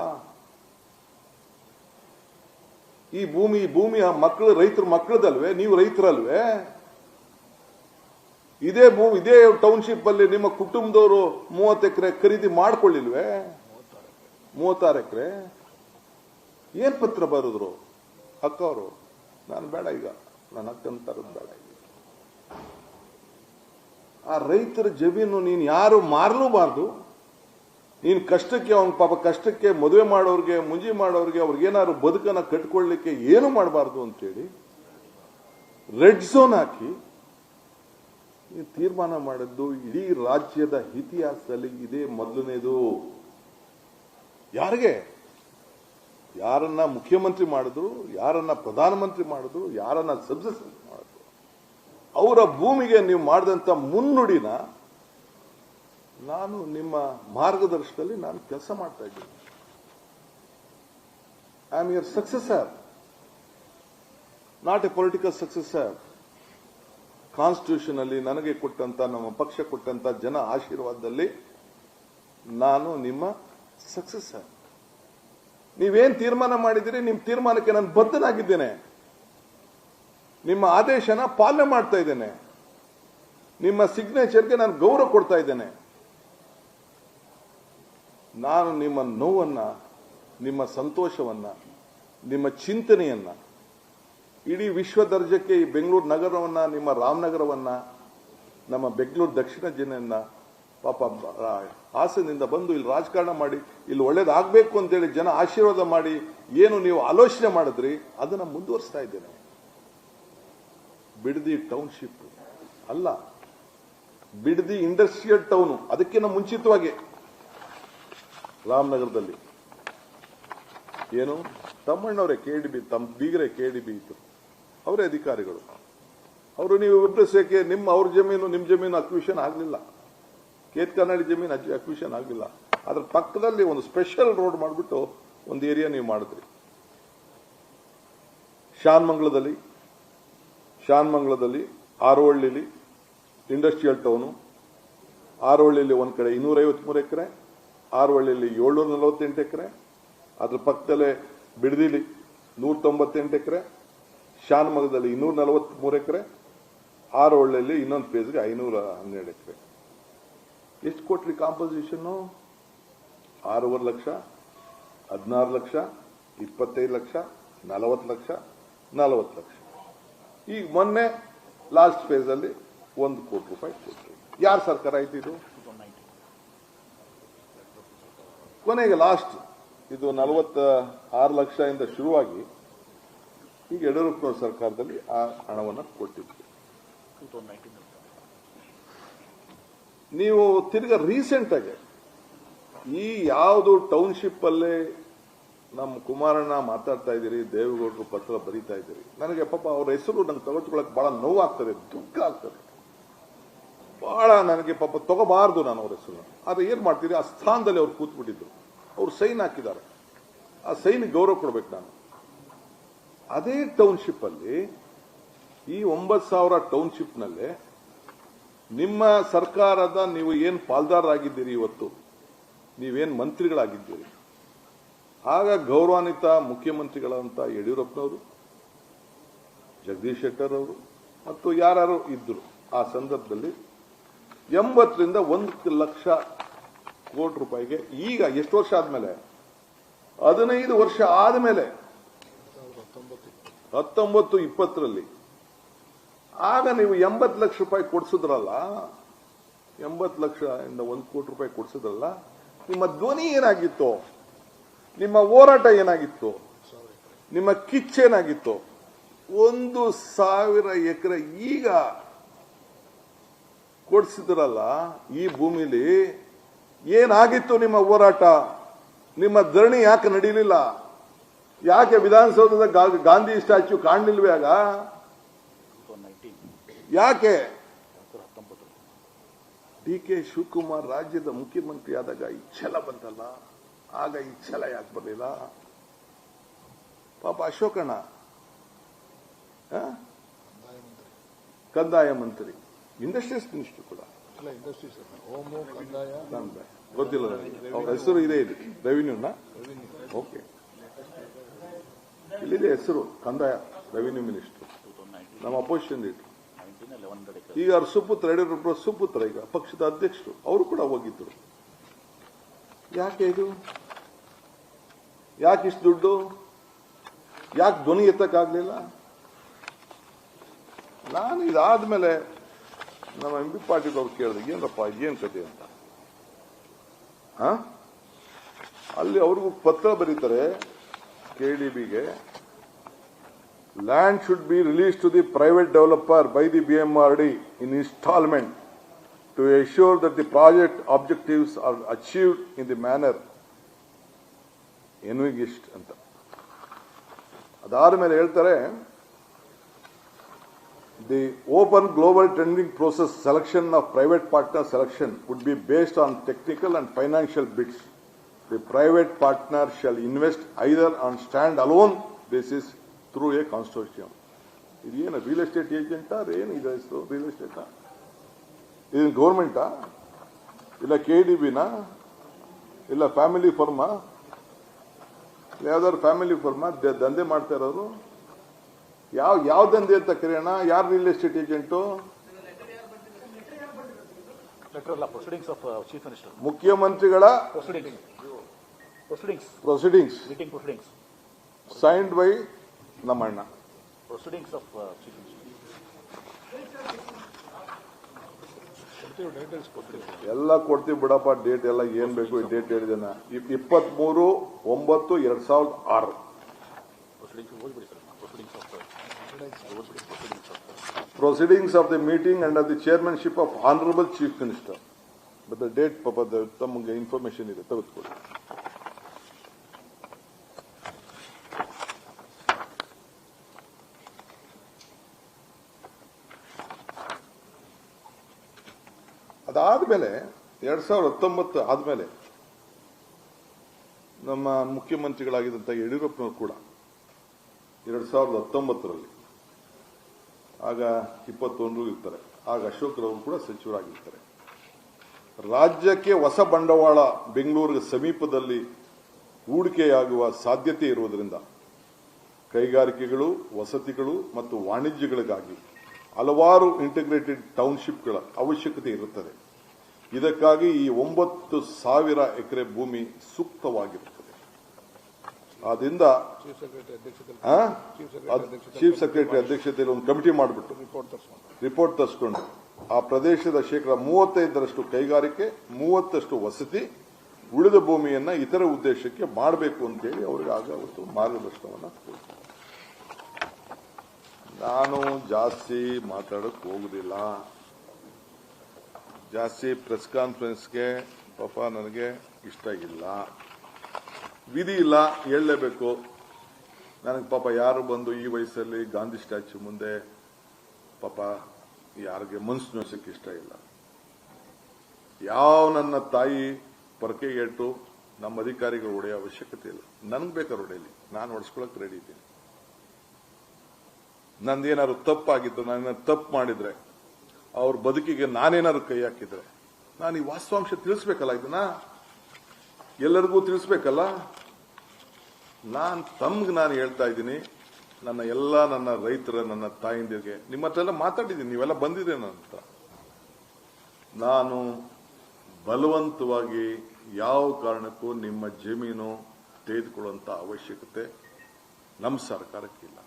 ಈ ಭೂಮಿಯ ಮಕ್ಕಳು ರೈತರ ಮಕ್ಕಳದಲ್ವೇ? ನೀವು ರೈತರಲ್ವೇ? ಇದೇ ಟೌನ್ಶಿಪ್ ಅಲ್ಲಿ ನಿಮ್ಮ ಕುಟುಂಬದವರು 30 ಎಕರೆ ಖರೀದಿ ಮಾಡ್ಕೊಳ್ಳಿಲ್ವೇ? 36 ಎಕರೆ ಏನ್ ಪತ್ರ ಬರೆದ್ರು ಅಕ್ಕ ಅವರು? ನಾನು ಬೇಡ, ಈಗ ನನ್ನ ಅಕ್ಕನ ತರದ್ ಬೇಡ. ಆ ರೈತರ ಜಮೀನು ನೀನು ಯಾರು ಮಾರಲೂಬಾರ್ದು. ನೀನ್ ಕಷ್ಟಕ್ಕೆ ಅವನ ಪಾಪ ಕಷ್ಟಕ್ಕೆ ಮದುವೆ ಮಾಡೋರ್ಗೆ ಮುಂಜಿ ಮಾಡೋರ್ಗೆ ಅವ್ರಿಗೇನಾದ್ರು ಬದುಕನ್ನ ಕಟ್ಕೊಳ್ಳಿಕ್ಕೆ ಏನು ಮಾಡಬಾರ್ದು ಅಂತೇಳಿ ರೆಡ್ ಝೋನ್ ಹಾಕಿ ತೀರ್ಮಾನ ಮಾಡಿದ್ದು ಇಡೀ ರಾಜ್ಯದ ಇತಿಹಾಸದಲ್ಲಿ ಇದೇ ಮೊದಲನೇದು. ಯಾರಿಗೆ? ಯಾರನ್ನ ಮುಖ್ಯಮಂತ್ರಿ ಮಾಡಿದ್ರು, ಯಾರನ್ನ ಪ್ರಧಾನಮಂತ್ರಿ ಮಾಡಿದ್ರು, ಯಾರನ್ನ ಸಬ್ಸಿಡಿ ಮಾಡಿದ್ರು, ಅವರ ಭೂಮಿಗೆ ನೀವು ಮಾಡಿದಂತ ಮುನ್ನುಡಿನ ನಾನು ನಿಮ್ಮ ಮಾರ್ಗದರ್ಶನದಲ್ಲಿ ನಾನು ಕೆಲಸ ಮಾಡ್ತಾ ಇದ್ದೀನಿ. I am your successor, not A political successor. Constitution ಅಲ್ಲಿ ನನಗೆ ಕೊಟ್ಟಂತ, ನಮ್ಮ ಪಕ್ಷ ಕೊಟ್ಟಂತ ಜನ ಆಶೀರ್ವಾದದಲ್ಲಿ ನಾನು ನಿಮ್ಮ ಸಕ್ಸೆಸರ್. ನೀವೇನ್ ತೀರ್ಮಾನ ಮಾಡಿದಿರಿ, ನಿಮ್ಮ ತೀರ್ಮಾನಕ್ಕೆ ನಾನು ಬದ್ಧನಾಗಿದ್ದೇನೆ. ನಿಮ್ಮ ಆದೇಶನ ಪಾಲನೆ ಮಾಡ್ತಾ ಇದ್ದೇನೆ. ನಿಮ್ಮ ಸಿಗ್ನೇಚರ್ಗೆ ನಾನು ಗೌರವ ಕೊಡ್ತಾ ಇದ್ದೇನೆ. ನಾನು ನಿಮ್ಮ ನೋವನ್ನ, ನಿಮ್ಮ ಸಂತೋಷವನ್ನ, ನಿಮ್ಮ ಚಿಂತನೆಯನ್ನ ಇಡೀ ವಿಶ್ವ ದರ್ಜಕ್ಕೆ ಈ ಬೆಂಗಳೂರು ನಗರವನ್ನ, ನಿಮ್ಮ ರಾಮನಗರವನ್ನ, ನಮ್ಮ ಬೆಂಗಳೂರು ದಕ್ಷಿಣ ಜಿಲ್ಲೆಯನ್ನ ಪಾಪ ಹಾಸನದಿಂದ ಬಂದು ಇಲ್ಲಿ ರಾಜಕಾರಣ ಮಾಡಿ ಇಲ್ಲಿ ಒಳ್ಳೇದಾಗಬೇಕು ಅಂತೇಳಿ ಜನ ಆಶೀರ್ವಾದ ಮಾಡಿ ಏನು ನೀವು ಆಲೋಚನೆ ಮಾಡಿದ್ರಿ ಅದನ್ನ ಮುಂದುವರಿಸ್ತಾ ಇದ್ದೇನೆ. ಬಿಡದಿ ಟೌನ್ಶಿಪ್ ಅಲ್ಲ, ಬಿಡದಿ ಇಂಡಸ್ಟ್ರಿಯಲ್ ಟೌನ್. ಅದಕ್ಕಿಂತ ಮುಂಚಿತವಾಗಿ ರಾಮನಗರದಲ್ಲಿ ಏನು ತಮ್ಮಣ್ಣವರೇ ಕೆಡಿಬಿ, ತಮ್ಮ ಬೀಗರೆ ಕೆಡಿಬಿ ಇದ್ರು, ಅವರೇ ಅಧಿಕಾರಿಗಳು. ಅವರು ನೀವು ವಿಭಜಿಸಕ್ಕೆ ಅವ್ರ ಜಮೀನು ನಿಮ್ಮ ಜಮೀನು ಅಕ್ವಿಷನ್ ಆಗಲಿಲ್ಲ, ಕೇತ್ ಕನ್ನಡಿ ಜಮೀನು ಅಕ್ವಿಷನ್ ಆಗಲಿಲ್ಲ. ಅದ್ರ ಪಕ್ಕದಲ್ಲಿ ಒಂದು ಸ್ಪೆಷಲ್ ರೋಡ್ ಮಾಡಿಬಿಟ್ಟು ಒಂದು ಏರಿಯಾ ನೀವು ಮಾಡಿದ್ರಿ. ಶಾನ್ಮಂಗ್ಲದಲ್ಲಿ ಆರೋಹಳ್ಳಿಲಿ ಇಂಡಸ್ಟ್ರಿಯಲ್ ಟೌನು, ಆರೋಹಳ್ಳಿಲಿ ಒಂದ್ ಕಡೆ 253 ಎಕರೆ, ಆರೋಹಳ್ಳಿಲಿ 748 ಎಕರೆ, ಅದ್ರ ಪಕ್ಕದಲ್ಲೇ ಬಿಡದಿಲಿ 198 ಎಕರೆ, ಶಾನ್ಮಂಗ್ಲದಲ್ಲಿ 243 ಎಕರೆ, ಆರೋಹಳ್ಳಿಯಲ್ಲಿ ಇನ್ನೊಂದು ಫೇಸ್ಗೆ 512 ಎಕರೆ. ಎಷ್ಟು ಕೊಟ್ರಿ ಕಾಂಪೋಸಿಷನ್? 6.5 ಲಕ್ಷ, 16 ಲಕ್ಷ, 25 ಲಕ್ಷ, 40 ಲಕ್ಷ, 40 ಲಕ್ಷ. ಈಗ ಮೊನ್ನೆ ಲಾಸ್ಟ್ ಫೇಸ್ ಅಲ್ಲಿ 1 ಕೋಟಿ ರೂಪಾಯಿ ಕೊಟ್ಟರು. ಯಾರ ಸರ್ಕಾರ ಆಯ್ತು ಇದು? ಕೊನೆಗೆ ಲಾಸ್ಟ್ ಇದು 46 ಲಕ್ಷ ಇಂದ ಶುರುವಾಗಿ ಈಗ ಯಡಿಯೂರಪ್ಪನವರ ಸರ್ಕಾರದಲ್ಲಿ ಆ ಹಣವನ್ನು ಕೊಟ್ಟಿದ್ರು. ನೀವು ತಿರ್ಗಾ ರೀಸೆಂಟ್ ಆಗಿ ಈ ಯಾವುದು ಟೌನ್ಶಿಪ್ ಅಲ್ಲೇ ನಮ್ಮ ಕುಮಾರಣ್ಣ ಮಾತಾಡ್ತಾ ಇದ್ದೀರಿ, ದೇವೇಗೌಡರು ಪತ್ರ ಬರೀತಾ ಇದ್ದೀರಿ. ನನಗೆ ಪಾಪ ಅವ್ರ ಹೆಸರು ನಂಗೆ ತಗೊಳ್ಕೊಳಕ್ ಬಹಳ ನೋವಾಗ್ತದೆ, ದುಃಖ ಆಗ್ತದೆ ಬಹಳ. ನನಗೆ ಪಾಪ ತಗೋಬಾರ್ದು ನಾನು ಅವ್ರ ಹೆಸರು. ಆದ್ರೆ ಏನ್ ಮಾಡ್ತೀರಿ, ಆ ಸ್ಥಾನದಲ್ಲಿ ಅವ್ರು ಕೂತ್ಬಿಟ್ಟಿದ್ರು, ಅವ್ರು ಸೈನ್ ಹಾಕಿದ್ದಾರೆ, ಆ ಸೈನ್ ಗೌರವ ಕೊಡ್ಬೇಕು ನಾನು. ಅದೇ ಟೌನ್ಶಿಪ್ ಅಲ್ಲಿ ಈ 9,000 ಟೌನ್ಶಿಪ್ ನಲ್ಲೇ ನಿಮ್ಮ ಸರ್ಕಾರದ ನೀವು ಏನ್ ಪಾಲ್ದಾರರಾಗಿದ್ದೀರಿ, ಇವತ್ತು ನೀವೇನ್ ಮಂತ್ರಿಗಳಾಗಿದ್ದೀರಿ, ಆಗ ಗೌರವಾನ್ವಿತ ಮುಖ್ಯಮಂತ್ರಿಗಳಂತ ಯಡಿಯೂರಪ್ಪನವರು, ಜಗದೀಶ್ ಶೆಟ್ಟರ್ ಅವರು ಮತ್ತು ಯಾರು ಇದ್ರು ಆ ಸಂದರ್ಭದಲ್ಲಿ 80 ರಿಂದ 1 ಲಕ್ಷ ಕೋಟಿ ರೂಪಾಯಿಗೆ ಈಗ ಎಷ್ಟು ವರ್ಷ ಆದ್ಮೇಲೆ, 15 ವರ್ಷ ಆದ್ಮೇಲೆ 19-20ರಲ್ಲಿ ಆಗ ನೀವು 80 ಲಕ್ಷ ರೂಪಾಯಿ ಕೊಡ್ಸಿದ್ರಲ್ಲ, 80 ಲಕ್ಷ ಇಂದ 1 ಕೋಟಿ ರೂಪಾಯಿ ಕೊಡ್ಸಿದ್ರಲ್ಲ, ನಿಮ್ಮ ಧ್ವನಿ ಏನಾಗಿತ್ತು, ನಿಮ್ಮ ಹೋರಾಟ ಏನಾಗಿತ್ತು, ನಿಮ್ಮ ಕಿಚ್ಚೇನಾಗಿತ್ತು? 1,000 ಎಕರೆ ಈಗ ಕೊಡ್ಸಿದ್ರಲ್ಲ, ಈ ಭೂಮಿಲಿ ಏನಾಗಿತ್ತು ನಿಮ್ಮ ಹೋರಾಟ? ನಿಮ್ಮ ಧರಣಿ ಯಾಕೆ ನಡೀಲಿಲ್ಲ? ಯಾಕೆ ವಿಧಾನಸೌಧದ ಗಾಂಧಿ ಸ್ಟ್ಯಾಚ್ಯೂ ಕಾಣಲಿಲ್ವೇ ಆಗ? ಯಾಕೆ? ಡಿ.ಕೆ. ಶಿವಕುಮಾರ್ ರಾಜ್ಯದ ಮುಖ್ಯಮಂತ್ರಿ ಆದಾಗ ಈ ಛಲ ಬಂತಲ್ಲ, ಆಗ ಈ ಛಲ ಯಾಕೆ ಬರಲಿಲ್ಲ? ಪಾಪ ಅಶೋಕಣ್ಣ ಕಂದಾಯ ಮಂತ್ರಿ, ಇಂಡಸ್ಟ್ರೀಸ್ ಮಿನಿಸ್ಟರ್ ಕೂಡ ಗೊತ್ತಿಲ್ಲ ಅವ್ರ ಹೆಸರು ಇದೆ, ಇಲ್ಲಿ ರೆವಿನ್ಯೂನ. ಓಕೆ, ಇಲ್ಲಿದೆ ಹೆಸರು, ಕಂದಾಯ ರೆವಿನ್ಯೂ ಮಿನಿಸ್ಟರ್, ನಮ್ಮ ಅಪೋಸಿಷನ್ ಲೀಡರ್. ಈಗ ಅವ್ರ ಸುಪುತ್ರ, ಯಡಿಯೂರಪ್ಪ ಸುಪುತ್ರ ಈಗ ಪಕ್ಷದ ಅಧ್ಯಕ್ಷರು, ಅವರು ಕೂಡ ಹೋಗಿದ್ರು. ಯಾಕೆ ಇದು? ಯಾಕೆ ಇಷ್ಟು ದುಡ್ಡು? ಯಾಕೆ ಧ್ವನಿ ಎತ್ತಕ್ಕಾಗ್ಲಿಲ್ಲ? ನಾನು ಇದಾದ್ಮೇಲೆ ನಮ್ಮ ಎಂ ಬಿ ಪಾಟೀಲ್ ಅವ್ರು ಕೇಳಿದೆ, ಏನಪ್ಪ ಏನ್ ಕತೆ ಅಂತ. ಅಲ್ಲಿ ಅವ್ರಿಗೂ ಪತ್ರ ಬರೀತಾರೆ ಕೆಡಿಬಿಗೆ, land should be released to the private developer by the BMRD in installment to ensure that the project objectives are achieved in the manner envisaged ಅಂತ. ಅದಾದ ಮೇಲೆ ಹೇಳ್ತಾರೆ, the open global tendering process selection of private partner selection would be based on technical and financial bids. The private partner shall invest either on stand-alone basis through a consortium. ಇದೇನು real estate ಏಜೆಂಟಾ? ಏನು ಇದೆ ಹೆಸರು? Real ಎಸ್ಟೇಟಾ? ಇದೇನು ಗೌರ್ಮೆಂಟಾ? ಇಲ್ಲ ಕೆಡಿಬಿನಾ? ಇಲ್ಲ family ಫರ್ಮಾ? ಯಾವ್ದಾದ್ರು family ಫರ್ಮಾ ದಂಧೆ ಮಾಡ್ತಾ ಇರೋರು? ಯಾವ ದಂಧೆ ಅಂತ ಕರೆಯೋಣ? ಯಾರು ರಿಯಲ್ ಎಸ್ಟೇಟ್ ಏಜೆಂಟು? ಮುಖ್ಯಮಂತ್ರಿಗಳ ಪ್ರೊಸೀಡಿಂಗ್ಸ್ ಸೈನ್ಡ್ ಬೈ ನಮ್ಮಣ್ಣ. Proceedings of Chief Minister. ಎಲ್ಲ ಕೊಡ್ತೀವಿ ಬಿಡಪ್ಪ. ಡೇಟ್ ಎಲ್ಲ ಏನ್ ಬೇಕು ಡೇಟ್ ಹೇಳಿದೆ. 23/9/2006. Proceedings of the meeting under the chairmanship of Honorable Chief Minister. But the date, Papa, ತಮಗೆ information ಇದೆ, ತೆಗೆದುಕೊಳ್ಳಿ. ಅದಾದ್ಮೇಲೆ 2019 ಆದ್ಮೇಲೆ ನಮ್ಮ ಮುಖ್ಯಮಂತ್ರಿಗಳಾಗಿದ್ದಂಥ ಯಡಿಯೂರಪ್ಪನವರು ಕೂಡ 2019ರಲ್ಲಿ ಆಗ 21 ಇರ್ತಾರೆ. ಆಗ ಅಶೋಕ್ರವರು ಕೂಡ ಸಚಿವರಾಗಿರ್ತಾರೆ. ರಾಜ್ಯಕ್ಕೆ ಹೊಸ ಬಂಡವಾಳ ಬೆಂಗಳೂರಿಗೆ ಸಮೀಪದಲ್ಲಿ ಹೂಡಿಕೆಯಾಗುವ ಸಾಧ್ಯತೆ ಇರುವುದರಿಂದ ಕೈಗಾರಿಕೆಗಳು, ವಸತಿಗಳು ಮತ್ತು ವಾಣಿಜ್ಯಗಳಿಗಾಗಿ ಹಲವಾರು ಇಂಟಿಗ್ರೇಟೆಡ್ ಟೌನ್ಶಿಪ್ಗಳ ಅವಶ್ಯಕತೆ ಇರುತ್ತದೆ. ಇದಕ್ಕಾಗಿ ಈ 9,000 ಎಕರೆ ಭೂಮಿ ಸೂಕ್ತವಾಗಿರುತ್ತದೆ. ಆದ್ದರಿಂದ ಚೀಫ್ ಸೆಕ್ರೆಟರಿ ಅಧ್ಯಕ್ಷತೆಯಲ್ಲಿ ಒಂದು ಕಮಿಟಿ ಮಾಡಿಬಿಟ್ಟು ರಿಪೋರ್ಟ್ ತರಿಸಿಕೊಂಡು ಆ ಪ್ರದೇಶದ 35% ಕೈಗಾರಿಕೆ, 30% ವಸತಿ, ಉಳಿದ ಭೂಮಿಯನ್ನ ಇತರ ಉದ್ದೇಶಕ್ಕೆ ಮಾಡಬೇಕು ಅಂತೇಳಿ ಅವರಿಗೆ ಆಗ ಅವತ್ತು ಮಾರ್ಗದರ್ಶನವನ್ನು ಕೊಡ್ತಾರೆ. ನಾನು ಜಾಸ್ತಿ ಮಾತಾಡಕ್ ಹೋಗುದಿಲ್ಲ. ಜಾಸ್ತಿ ಪ್ರೆಸ್ ಕಾನ್ಫರೆನ್ಸ್ಗೆ ಪಾಪ ನನಗೆ ಇಷ್ಟ ಇಲ್ಲ. ವಿಧಿ ಇಲ್ಲ, ಹೇಳಲೇಬೇಕು. ನನಗೆ ಪಾಪ ಯಾರು ಬಂದು ಈ ವಯಸ್ಸಲ್ಲಿ ಗಾಂಧಿ ಸ್ಟ್ಯಾಚ್ಯೂ ಮುಂದೆ ಪಾಪ ಯಾರಿಗೆ ಮನಸ್ಸು ನೋಸಕ್ಕೆ ಇಷ್ಟ ಇಲ್ಲ. ಯಾವ ನನ್ನ ತಾಯಿ ಪರಕೆಗೇಟು ನಮ್ಮ ಅಧಿಕಾರಿಗಳು ಹೊಡೆಯೋ ಅವಶ್ಯಕತೆ ಇಲ್ಲ. ನನಗೆ ಬೇಕಾದ್ರೆ ಹೊಡೆಯಲಿ, ನಾನು ಹೊಡೆಸ್ಕೊಳಕ್ ರೆಡಿ ಇದ್ದೀನಿ. ನಂದೇನಾದ್ರು ತಪ್ಪಾಗಿತ್ತು, ನಾನೇನಾದ್ರು ತಪ್ಪು ಮಾಡಿದ್ರೆ, ಅವ್ರ ಬದುಕಿಗೆ ನಾನೇನಾದ್ರು ಕೈ ಹಾಕಿದ್ರೆ ನಾನು ಈ ವಾಸ್ತವಾಂಶ ತಿಳಿಸ್ಬೇಕಲ್ಲ, ಇದನ್ನ ಎಲ್ಲರಿಗೂ ತಿಳಿಸ್ಬೇಕಲ್ಲ. ನಾನು ಹೇಳ್ತಾ ಇದ್ದೀನಿ, ನನ್ನ ರೈತರ, ನನ್ನ ತಾಯಿಂದಿರಿಗೆ ನಿಮ್ಮ ಹತ್ರ ಎಲ್ಲ ಮಾತಾಡಿದ್ದೀನಿ, ನೀವೆಲ್ಲ ಬಂದಿದೆ ನನ್ನ ಹತ್ರ. ನಾನು ಬಲವಂತವಾಗಿ ಯಾವ ಕಾರಣಕ್ಕೂ ನಿಮ್ಮ ಜಮೀನು ತೆಗೆದುಕೊಳ್ಳುವಂತ ಅವಶ್ಯಕತೆ ನಮ್ಮ ಸರ್ಕಾರಕ್ಕಿಲ್ಲ.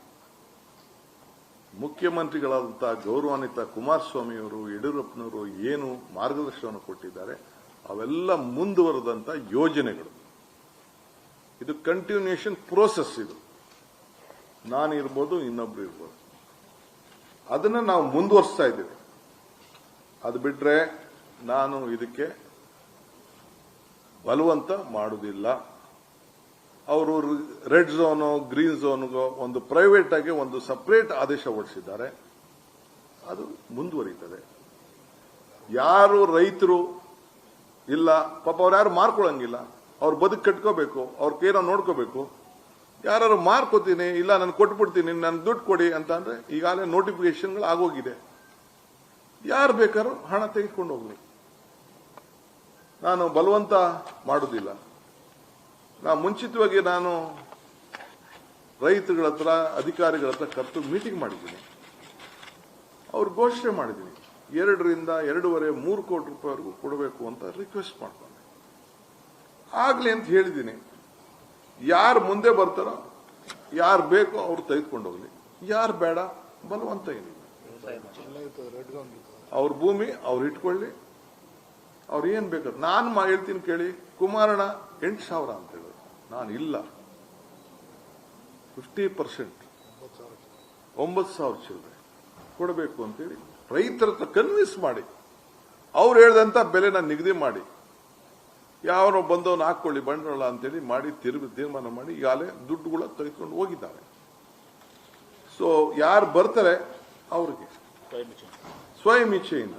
ಮುಖ್ಯಮಂತ್ರಿಗಳಾದಂತಹ ಗೌರವಾನ್ವಿತ ಕುಮಾರಸ್ವಾಮಿಯವರು, ಯಡಿಯೂರಪ್ಪನವರು ಏನು ಮಾರ್ಗದರ್ಶನವನ್ನು ಕೊಟ್ಟಿದ್ದಾರೆ ಅವೆಲ್ಲ ಮುಂದುವರೆದಂತ ಯೋಜನೆಗಳು. ಇದು ಕಂಟಿನ್ಯೂಷನ್ ಪ್ರೋಸೆಸ್. ಇದು ನಾನಿರ್ಬೋದು, ಇನ್ನೊಬ್ರು ಇರ್ಬೋದು, ಅದನ್ನ ನಾವು ಮುಂದುವರಿಸ್ತಾ ಇದ್ದೇವೆ. ಅದು ಬಿಟ್ರೆ ನಾನು ಇದಕ್ಕೆ ಬಲವಂತ ಮಾಡುವುದಿಲ್ಲ. ಅವರು ರೆಡ್ ಝೋನು, ಗ್ರೀನ್ ಝೋನ್ಗೋ ಒಂದು ಪ್ರೈವೇಟ್ ಆಗಿ ಒಂದು ಸಪರೇಟ್ ಆದೇಶ ಹೊರಡಿಸಿದ್ದಾರೆ. ಅದು ಮುಂದುವರಿತದೆ. ಯಾರು ರೈತರು ಇಲ್ಲ ಪಾಪ ಅವ್ರು ಯಾರು ಮಾರ್ಕೊಳ್ಳಂಗಿಲ್ಲ, ಅವ್ರ ಬದುಕು ಕಟ್ಕೋಬೇಕು, ಅವ್ರ ಕೇರ ನೋಡ್ಕೋಬೇಕು. ಯಾರು ಮಾರ್ಕೋತೀನಿ, ಇಲ್ಲ ನಾನು ಕೊಟ್ಬಿಡ್ತೀನಿ, ನನ್ ದುಡ್ಡು ಕೊಡಿ ಅಂತ ಅಂದ್ರೆ ಈಗಾಗಲೇ ನೋಟಿಫಿಕೇಶನ್ಗಳು ಆಗೋಗಿದೆ. ಯಾರು ಬೇಕಾದ್ರೂ ಹಣ ತೆಗೆದುಕೊಂಡು ಹೋಗ್ಲಿ. ನಾನು ಬಲವಂತ ಮಾಡುವುದಿಲ್ಲ. ಮುಂಚಿತವಾಗಿ ನಾನು ರೈತಗಳ ಹತ್ರ, ಅಧಿಕಾರಿಗಳ ಹತ್ರ ಕರೆದು ಮೀಟಿಂಗ್ ಮಾಡಿದ್ದೀನಿ. ಅವ್ರು ಘೋಷಣೆ ಮಾಡಿದ್ದೀನಿ, 2 ರಿಂದ 2.5, 3 ಕೋಟಿ ರೂಪಾಯಿವರೆಗೂ ಕೊಡಬೇಕು ಅಂತ ರಿಕ್ವೆಸ್ಟ್ ಮಾಡ್ತಾರೆ. ಆಗ್ಲಿ ಅಂತ ಹೇಳಿದ್ದೀನಿ. ಯಾರು ಮುಂದೆ ಬರ್ತಾರೋ, ಯಾರು ಬೇಕೋ ಅವ್ರು ತೆಗೆದುಕೊಂಡು ಹೋಗ್ಲಿ, ಯಾರು ಬೇಡ ಬಲವಂತ ಏನಿಲ್ಲ. ಅವ್ರ ಭೂಮಿ ಅವ್ರು ಇಟ್ಕೊಳ್ಳಿ, ಅವ್ರು ಏನ್ ಬೇಕಾದ್ರೆ. ನಾನು ಹೇಳ್ತೀನಿ ಕೇಳಿ, ಕುಮಾರಣ್ಣ 8,000 ಅಂತ ಹೇಳಿದ್ರು. ನಾನು ಇಲ್ಲ, 50% 9,000 ಚಿಲ್ಲರೆ ಕೊಡಬೇಕು ಅಂತೇಳಿ ರೈತರ ಹತ್ರ ಕನ್ವಿನ್ಸ್ ಮಾಡಿ, ಅವ್ರು ಹೇಳಿದಂತ ಬೆಲೆನ ನಿಗದಿ ಮಾಡಿ, ಯಾವನೋ ಬಂದವನು ಹಾಕೊಳ್ಳಿ ಬಂಡವಾಳ ಅಂತೇಳಿ ಮಾಡಿ ತೀರ್ಮಾನ ಮಾಡಿ ಈಗಾಗಲೇ ದುಡ್ಡುಗಳ ತೆಗೆದುಕೊಂಡು ಹೋಗಿದ್ದಾರೆ. ಸೊ ಯಾರು ಬರ್ತಾರೆ ಅವ್ರಿಗೆ ಸ್ವಯಂ ಇಚ್ಛೆಯಿಂದ.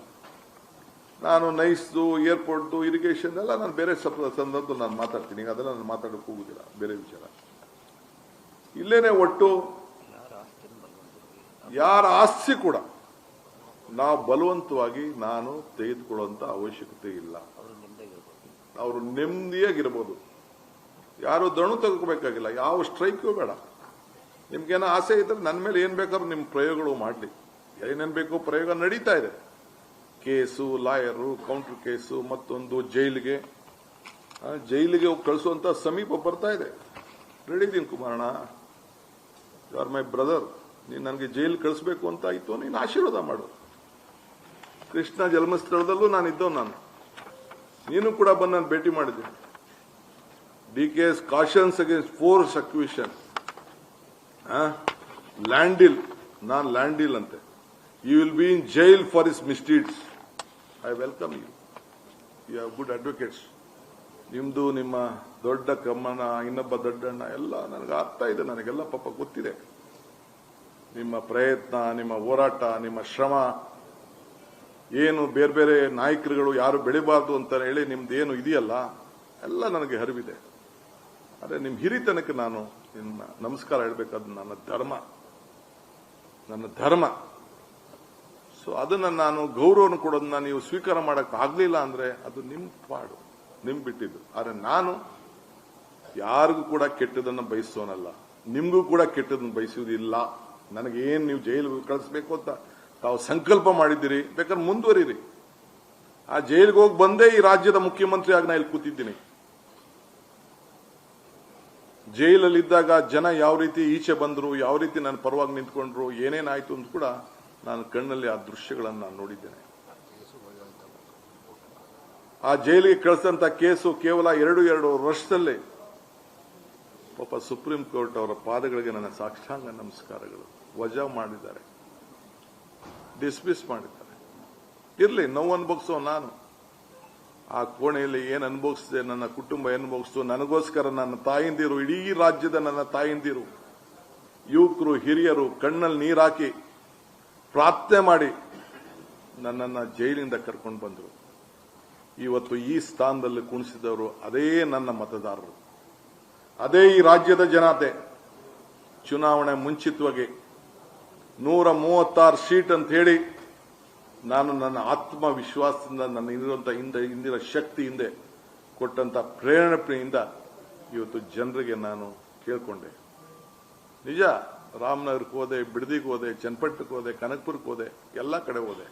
ನಾನು ನೈಸ್ದು, ಏರ್ಪೋರ್ಟ್, ಇರಿಗೇಷನ್ ಎಲ್ಲ ನಾನು ಬೇರೆ ಸಂದರ್ಭದಲ್ಲಿ ನಾನು ಮಾತಾಡ್ತೀನಿ. ಅದೆಲ್ಲ ನಾನು ಮಾತಾಡೋಕೆ ಹೋಗುದಿಲ್ಲ, ಬೇರೆ ವಿಚಾರ. ಇಲ್ಲೇನೆ ಒಟ್ಟು ಯಾರ ಆಸ್ತಿ ಕೂಡ ನಾವು ಬಲವಂತವಾಗಿ ನಾನು ತೆಗೆದುಕೊಳ್ಳುವಂತ ಅವಶ್ಯಕತೆ ಇಲ್ಲ. ಅವರು ನೆಮ್ಮದಿಯಾಗಿರ್ಬೋದು. ಯಾರು ದಣು ತೆಗೆದುಕೋಬೇಕಾಗಿಲ್ಲ, ಯಾವ ಸ್ಟ್ರೈಕು ಬೇಡ. ನಿಮ್ಗೇನೋ ಆಸೆ ಇದ್ರೆ ನನ್ನ ಮೇಲೆ ಏನ್ ಬೇಕಾದ್ರೂ ನಿಮ್ಮ ಪ್ರಯೋಗಗಳು ಮಾಡಲಿ. ಏನೇನ್ ಬೇಕೋ ಪ್ರಯೋಗ ನಡೀತಾ ಇದೆ. ಕೇಸು, ಲಾಯರು, ಕೌಂಟರ್ ಕೇಸು, ಮತ್ತೊಂದು ಜೈಲಿಗೆ ಕಳಿಸುವಂತ ಸಮೀಪ ಬರ್ತಾ ಇದೆ. ರೆಡಿ ಇದೀನಿ ಕುಮಾರಣ್ಣ, ಯು ಆರ್ ಮೈ ಬ್ರದರ್. ನೀನು ನನಗೆ ಜೈಲ್ ಕಳಿಸ್ಬೇಕು ಅಂತ ಆಯ್ತು, ನೀನು ಆಶೀರ್ವಾದ ಮಾಡು. ಕೃಷ್ಣ ಜನ್ಮಸ್ಥಳದಲ್ಲೂ ನಾನು ನೀನು ಕೂಡ ಬಂದು ನಾನು ಭೇಟಿ ಮಾಡಿದ್ದೆ. DK's cautions against forced acquisition, land deal, non land deal ಅಂತೆ. You will be in jail for his misdeeds. I welcome you. You have good advocates. ನಿಮ್ದು ನಿಮ್ಮ ದೊಡ್ಡ ಕಮ್ಮನ, ಇನ್ನೊಬ್ಬ ದೊಡ್ಡಣ್ಣ ಎಲ್ಲ ನನಗೆ ಆಗ್ತಾ ಇದೆ, ನನಗೆಲ್ಲ ಪಾಪ ಗೊತ್ತಿದೆ. ನಿಮ್ಮ ಪ್ರಯತ್ನ, ನಿಮ್ಮ ಹೋರಾಟ, ನಿಮ್ಮ ಶ್ರಮ ಏನು, ಬೇರೆ ಬೇರೆ ನಾಯಕರುಗಳು ಯಾರು ಬೆಳಿಬಾರ್ದು ಅಂತ ಹೇಳಿ ನಿಮ್ದೇನು ಇದೆಯಲ್ಲ ಎಲ್ಲ ನನಗೆ ಹರಿವಿದೆ. ಆದರೆ ನಿಮ್ಮ ಹಿರಿತನಕ್ಕೆ ನಾನು ನಿಮ್ಮ ನಮಸ್ಕಾರ ಹೇಳಬೇಕಾದ ನನ್ನ ಧರ್ಮ. ಸೊ ಅದನ್ನ ನಾನು ಗೌರವವನ್ನು ಕೊಡೋದನ್ನ ನೀವು ಸ್ವೀಕಾರ ಮಾಡಕ್ ಆಗ್ಲಿಲ್ಲ ಅಂದ್ರೆ ಅದು ನಿಮ್ ಪಾಡು, ನಿಮ್ ಬಿಟ್ಟಿದ್ದು. ಆದ್ರೆ ನಾನು ಯಾರಿಗೂ ಕೂಡ ಕೆಟ್ಟದನ್ನ ಬಯಸೋನಲ್ಲ, ನಿಮ್ಗೂ ಕೂಡ ಕೆಟ್ಟದನ್ನ ಬಯಸುವುದಿಲ್ಲ. ನನಗೇನ್ ನೀವು ಜೈಲು ಕಳಿಸ್ಬೇಕು ಅಂತ ತಾವು ಸಂಕಲ್ಪ ಮಾಡಿದ್ದೀರಿ, ಬೇಕಾದ್ರೆ ಮುಂದುವರಿರಿ. ಆ ಜೈಲಿಗೆ ಹೋಗಿ ಬಂದೇ ಈ ರಾಜ್ಯದ ಮುಖ್ಯಮಂತ್ರಿ ಆಗಿ ನಾ ಇಲ್ಲಿ ಕೂತಿದ್ದೀನಿ. ಜೈಲಲ್ಲಿದ್ದಾಗ ಜನ ಯಾವ ರೀತಿ ಈಚೆ ಬಂದ್ರು, ಯಾವ ರೀತಿ ನನ್ನ ಪರವಾಗಿ ನಿಂತ್ಕೊಂಡ್ರು, ಏನೇನಾಯ್ತು ಅಂತ ಕೂಡ ನಾನು ಕಣ್ಣಲ್ಲಿ ಆ ದೃಶ್ಯಗಳನ್ನು ನಾನು ನೋಡಿದ್ದೇನೆ. ಆ ಜೈಲಿಗೆ ಕಳಿಸಿದಂತ ಕೇಸು ಕೇವಲ 2 ವರ್ಷದಲ್ಲೇ ಪಾಪ ಸುಪ್ರೀಂ ಕೋರ್ಟ್ ಅವರ ಪಾದಗಳಿಗೆ ನನ್ನ ಸಾಷ್ಟಾಂಗ ನಮಸ್ಕಾರಗಳು. ವಜಾ ಮಾಡಿದ್ದಾರೆ, ಡಿಸ್ಮಿಸ್ ಮಾಡಿದ್ದಾರೆ. ಇರ್ಲಿ, ನೋವು ಅನುಭವಿಸೋ ನಾನು ಆ ಕೋಣೆಯಲ್ಲಿ ಏನ್ ಅನುಭವಿಸಿದೆ, ನನ್ನ ಕುಟುಂಬ ಏನ್ ಅನುಭವಿಸ್ತು, ನನಗೋಸ್ಕರ ನನ್ನ ತಾಯಿಂದಿರು, ಇಡೀ ರಾಜ್ಯದ ನನ್ನ ತಾಯಿಂದಿರು, ಯುವಕರು, ಹಿರಿಯರು ಕಣ್ಣಲ್ಲಿ ನೀರಾಕಿ ಪ್ರಾರ್ಥನೆ ಮಾಡಿ ನನ್ನನ್ನ ಜೈಲಿಂದ ಕರ್ಕೊಂಡು ಬಂದರು. ಇವತ್ತು ಈ ಸ್ಥಾನದಲ್ಲಿ ಕುಣಿಸಿದವರು ಅದೇ ನನ್ನ ಮತದಾರರು, ಅದೇ ಈ ರಾಜ್ಯದ ಜನತೆ. ಚುನಾವಣೆ ಮುಂಚಿತವಾಗಿ 136 ಸೀಟ್ ಅಂತ ಹೇಳಿ ನಾನು ನನ್ನ ಆತ್ಮವಿಶ್ವಾಸದಿಂದ, ನನ್ನ ಇಂದಿನ ಶಕ್ತಿ ಹಿಂದೆ ಕೊಟ್ಟಂತ ಪ್ರೇರಣೆಯಿಂದ ಇವತ್ತು ಜನರಿಗೆ ನಾನು ಕೇಳ್ಕೊಂಡೆ. ನಿಜ, ರಾಮನಗರಕ್ಕೆ ಹೋದೆ, ಬಿಡದಿಗೆ ಹೋದೆ, ಚನ್ನಪಟ್ಟಣಕ್ಕೆ ಹೋದೆ, ಕನಕಪುರಕ್ಕೆ ಹೋದೆ, ಎಲ್ಲ ಕಡೆ ಹೋದೆ.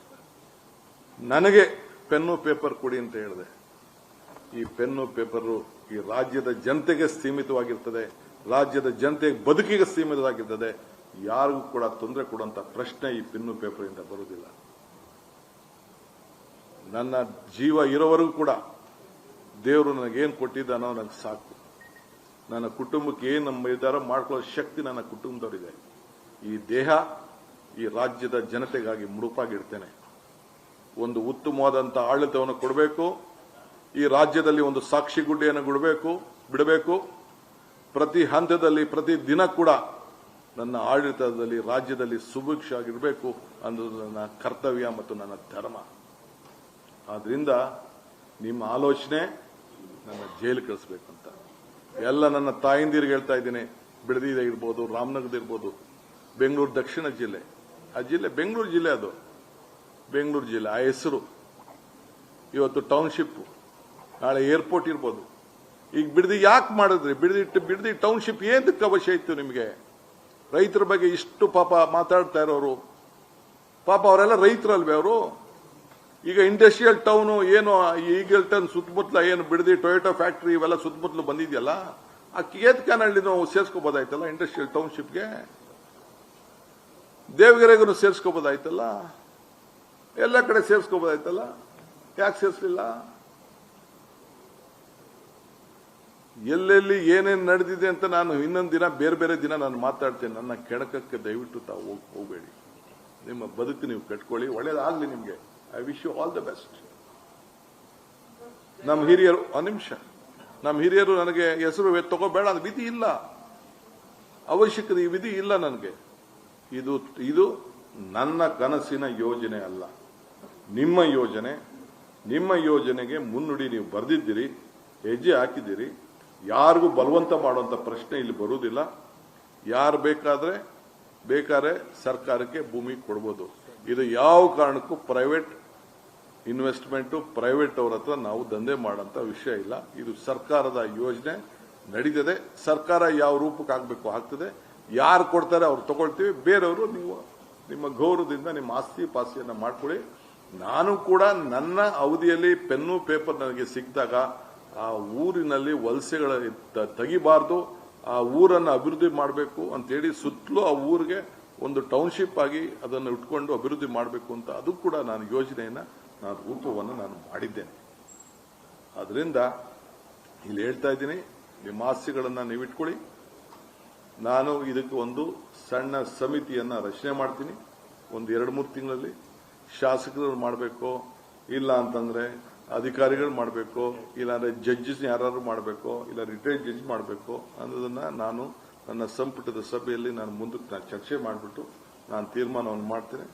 ನನಗೆ ಪೆನ್ನು ಪೇಪರ್ ಕೊಡಿ ಅಂತ ಹೇಳಿದೆ. ಈ ಪೆನ್ನು ಪೇಪರು ಈ ರಾಜ್ಯದ ಜನತೆಗೆ ಸೀಮಿತವಾಗಿರ್ತದೆ, ರಾಜ್ಯದ ಜನತೆಗೆ ಬದುಕಿಗೆ ಸೀಮಿತವಾಗಿರ್ತದೆ. ಯಾರಿಗೂ ಕೂಡ ತೊಂದರೆ ಕೊಡುವಂತ ಪ್ರಶ್ನೆ ಈ ಪೆನ್ನು ಪೇಪರ್ ಇಂದ ಬರುವುದಿಲ್ಲ. ನನ್ನ ಜೀವ ಇರೋವರೆಗೂ ಕೂಡ ದೇವರು ನನಗೇನು ಕೊಟ್ಟಿದ್ದಾನೋ ನನಗೆ ಸಾಕು. ನನ್ನ ಕುಟುಂಬಕ್ಕೆ ಏನು ನಮ್ಮ ನಿರ್ಧಾರ ಮಾಡ್ಕೊಳ್ಳೋ ಶಕ್ತಿ ನನ್ನ ಕುಟುಂಬದವರಿದೆ. ಈ ದೇಹ ಈ ರಾಜ್ಯದ ಜನತೆಗಾಗಿ ಮುಡುಪಾಗಿಡ್ತೇನೆ. ಒಂದು ಉತ್ತಮವಾದಂಥ ಆಡಳಿತವನ್ನು ಕೊಡಬೇಕು. ಈ ರಾಜ್ಯದಲ್ಲಿ ಒಂದು ಸಾಕ್ಷಿ ಗುಡ್ಡೆಯನ್ನು ಬಿಡಬೇಕು. ಪ್ರತಿ ಹಂತದಲ್ಲಿ, ಪ್ರತಿ ದಿನ ಕೂಡ ನನ್ನ ಆಡಳಿತದಲ್ಲಿ ರಾಜ್ಯದಲ್ಲಿ ಸುಭಿಕ್ಷ ಆಗಿರಬೇಕು ಅನ್ನೋದು ನನ್ನ ಕರ್ತವ್ಯ ಮತ್ತು ನನ್ನ ಧರ್ಮ. ಆದ್ರಿಂದ ನಿಮ್ಮ ಆಲೋಚನೆ ನನ್ನ ಜೈಲು ಕಳಿಸ್ಬೇಕು ಅಂತ ಎಲ್ಲ ನನ್ನ ತಾಯಿಂದಿರಿಗೆ ಹೇಳ್ತಾ ಇದ್ದೀನಿ. ಬಿಡದಿದೆ ಇರ್ಬೋದು, ರಾಮನಗರ ಇರ್ಬೋದು, ಬೆಂಗಳೂರು ದಕ್ಷಿಣ ಜಿಲ್ಲೆ, ಆ ಜಿಲ್ಲೆ ಬೆಂಗಳೂರು ಜಿಲ್ಲೆ, ಅದು ಬೆಂಗಳೂರು ಜಿಲ್ಲೆ, ಆ ಹೆಸರು ಇವತ್ತು ಟೌನ್ಶಿಪ್, ನಾಳೆ ಏರ್ಪೋರ್ಟ್ ಇರ್ಬೋದು. ಈಗ ಬಿಡದಿ ಯಾಕೆ ಮಾಡಿದ್ರಿ? ಬಿಡದಿ ಟೌನ್ಶಿಪ್ ಏನಕ್ಕೆ ಅವಶ್ಯ ಇತ್ತು ನಿಮಗೆ? ರೈತರ ಬಗ್ಗೆ ಇಷ್ಟು ಪಾಪ ಮಾತಾಡ್ತಾ ಇರೋರು, ಪಾಪ ಅವರೆಲ್ಲ ರೈತರಲ್ವೇ ಅವರು? ಈಗ ಇಂಡಸ್ಟ್ರಿಯಲ್ ಟೌನು ಏನು ಈಗಲ್ಟನ್ ಸುತ್ತಮುತ್ತಲ ಏನು ಬಿಡದಿ ಟೊಯೋಟಾ ಫ್ಯಾಕ್ಟರಿ ಇವೆಲ್ಲ ಸುತ್ತಮುತ್ತಲು ಬಂದಿದೆಯಲ್ಲ, ಆ ಕೇತ್ಕನಹಳ್ಳಿ ನಾವು ಸೇರ್ಸ್ಕೋಬೋದಾಯ್ತಲ್ಲ ಇಂಡಸ್ಟ್ರಿಯಲ್ ಟೌನ್ಶಿಪ್ಗೆ. ದೇವಗೆರೆಗೂ ಸೇರ್ಸ್ಕೋಬೋದಾಯ್ತಲ್ಲ, ಎಲ್ಲ ಕಡೆ ಸೇರ್ಸ್ಕೋಬೋದಾಯ್ತಲ್ಲ, ಯಾಕೆ ಸೇರಿಸಲಿಲ್ಲ? ಎಲ್ಲೆಲ್ಲಿ ಏನೇನು ನಡೆದಿದೆ ಅಂತ ನಾನು ಇನ್ನೊಂದು ದಿನ ಬೇರೆ ದಿನ ನಾನು ಮಾತಾಡ್ತೇನೆ. ನನ್ನ ಕೆಣಕಕ್ಕೆ ದಯವಿಟ್ಟು ತಾವು ಹೋಗಬೇಡಿ. ನಿಮ್ಮ ಬದುಕು ನೀವು ಕಟ್ಕೊಳ್ಳಿ, ಒಳ್ಳೇದಾಗ್ಲಿ ನಿಮ್ಗೆ. I wish you all the best. ನಮ್ಮ ಹಿರಿಯರು, ನಮ್ಮ ಹಿರಿಯರು ನನಗೆ ಹೆಸರು ತಗೋಬೇಡ ಅಂತ ವಿಧಿ ಇಲ್ಲ, ಅವಶ್ಯಕತೆ ವಿಧಿ ಇಲ್ಲ ನನಗೆ. ಇದು ನನ್ನ ಕನಸಿನ ಯೋಜನೆ ಅಲ್ಲ, ನಿಮ್ಮ ಯೋಜನೆ. ನಿಮ್ಮ ಯೋಜನೆಗೆ ಮುನ್ನುಡಿ ನೀವು ಬರೆದಿದ್ದೀರಿ, ಹೆಜ್ಜೆ ಹಾಕಿದ್ದೀರಿ. ಯಾರಿಗೂ ಬಲವಂತ ಮಾಡುವಂತ ಪ್ರಶ್ನೆ ಇಲ್ಲಿ ಬರುವುದಿಲ್ಲ. ಯಾರು ಬೇಕಾದ್ರೆ ಸರ್ಕಾರಕ್ಕೆ ಭೂಮಿ ಕೊಡಬಹುದು. ಇದು ಯಾವ ಕಾರಣಕ್ಕೂ ಪ್ರೈವೇಟ್ ಇನ್ವೆಸ್ಟ್ಮೆಂಟ್, ಪ್ರೈವೇಟ್ ಅವರ ಹತ್ರ ನಾವು ದಂಧೆ ಮಾಡೋಂಥ ವಿಷಯ ಇಲ್ಲ. ಇದು ಸರ್ಕಾರದ ಯೋಜನೆ ನಡೀತದೆ. ಸರ್ಕಾರ ಯಾವ ರೂಪಕ್ಕೆ ಆಗ್ಬೇಕು ಆಗ್ತದೆ. ಯಾರು ಕೊಡ್ತಾರೆ ಅವ್ರು ತಗೊಳ್ತೀವಿ. ಬೇರೆಯವರು ನೀವು ನಿಮ್ಮ ಗೌರವದಿಂದ ನಿಮ್ಮ ಆಸ್ತಿ ಪಾಸ್ತಿಯನ್ನ ಮಾಡ್ಕೊಳ್ಳಿ. ನಾನು ಕೂಡ ನನ್ನ ಅವಧಿಯಲ್ಲಿ ಪೆನ್ನು ಪೇಪರ್ ನನಗೆ ಸಿಕ್ಕಿದಾಗ ಆ ಊರಿನಲ್ಲಿ ವಲಸೆಗಳ ತೆಗಿಬಾರ್ದು, ಆ ಊರನ್ನು ಅಭಿವೃದ್ಧಿ ಮಾಡಬೇಕು ಅಂತೇಳಿ ಸುತ್ತಲೂ ಆ ಊರಿಗೆ ಒಂದು ಟೌನ್ಶಿಪ್ ಆಗಿ ಅದನ್ನು ಇಟ್ಕೊಂಡು ಅಭಿವೃದ್ಧಿ ಮಾಡಬೇಕು ಅಂತ ಅದು ಕೂಡ ನಾನು ಯೋಜನೆಯನ್ನು ರೂಪವನ್ನು ನಾನು ಮಾಡಿದ್ದೇನೆ. ಅದರಿಂದ ಇಲ್ಲಿ ಹೇಳ್ತಾ ಇದ್ದೀನಿ, ನಿಮ್ಮ ಆಸ್ತಿಗಳನ್ನು ನೀವು ಇಟ್ಕೊಳ್ಳಿ. ನಾನು ಇದಕ್ಕೆ ಒಂದು ಸಣ್ಣ ಸಮಿತಿಯನ್ನು ರಚನೆ ಮಾಡ್ತೀನಿ. ಒಂದು 2-3 ತಿಂಗಳಲ್ಲಿ ಶಾಸಕರು ಮಾಡಬೇಕು, ಇಲ್ಲ ಅಂತಂದ್ರೆ ಅಧಿಕಾರಿಗಳು ಮಾಡಬೇಕು, ಇಲ್ಲಾಂದ್ರೆ ಜಡ್ಜಸ್ ಯಾರು ಮಾಡಬೇಕು, ಇಲ್ಲ ರಿಟೈರ್ಡ್ ಜಡ್ಜ್ ಮಾಡಬೇಕು ಅನ್ನೋದನ್ನ ನಾನು ನನ್ನ ಸಂಪುಟದ ಸಭೆಯಲ್ಲಿ ನಾನು ಮುಂದಕ್ಕೆ ಚರ್ಚೆ ಮಾಡಿಬಿಟ್ಟು ನಾನು ತೀರ್ಮಾನವನ್ನು ಮಾಡ್ತೇನೆ.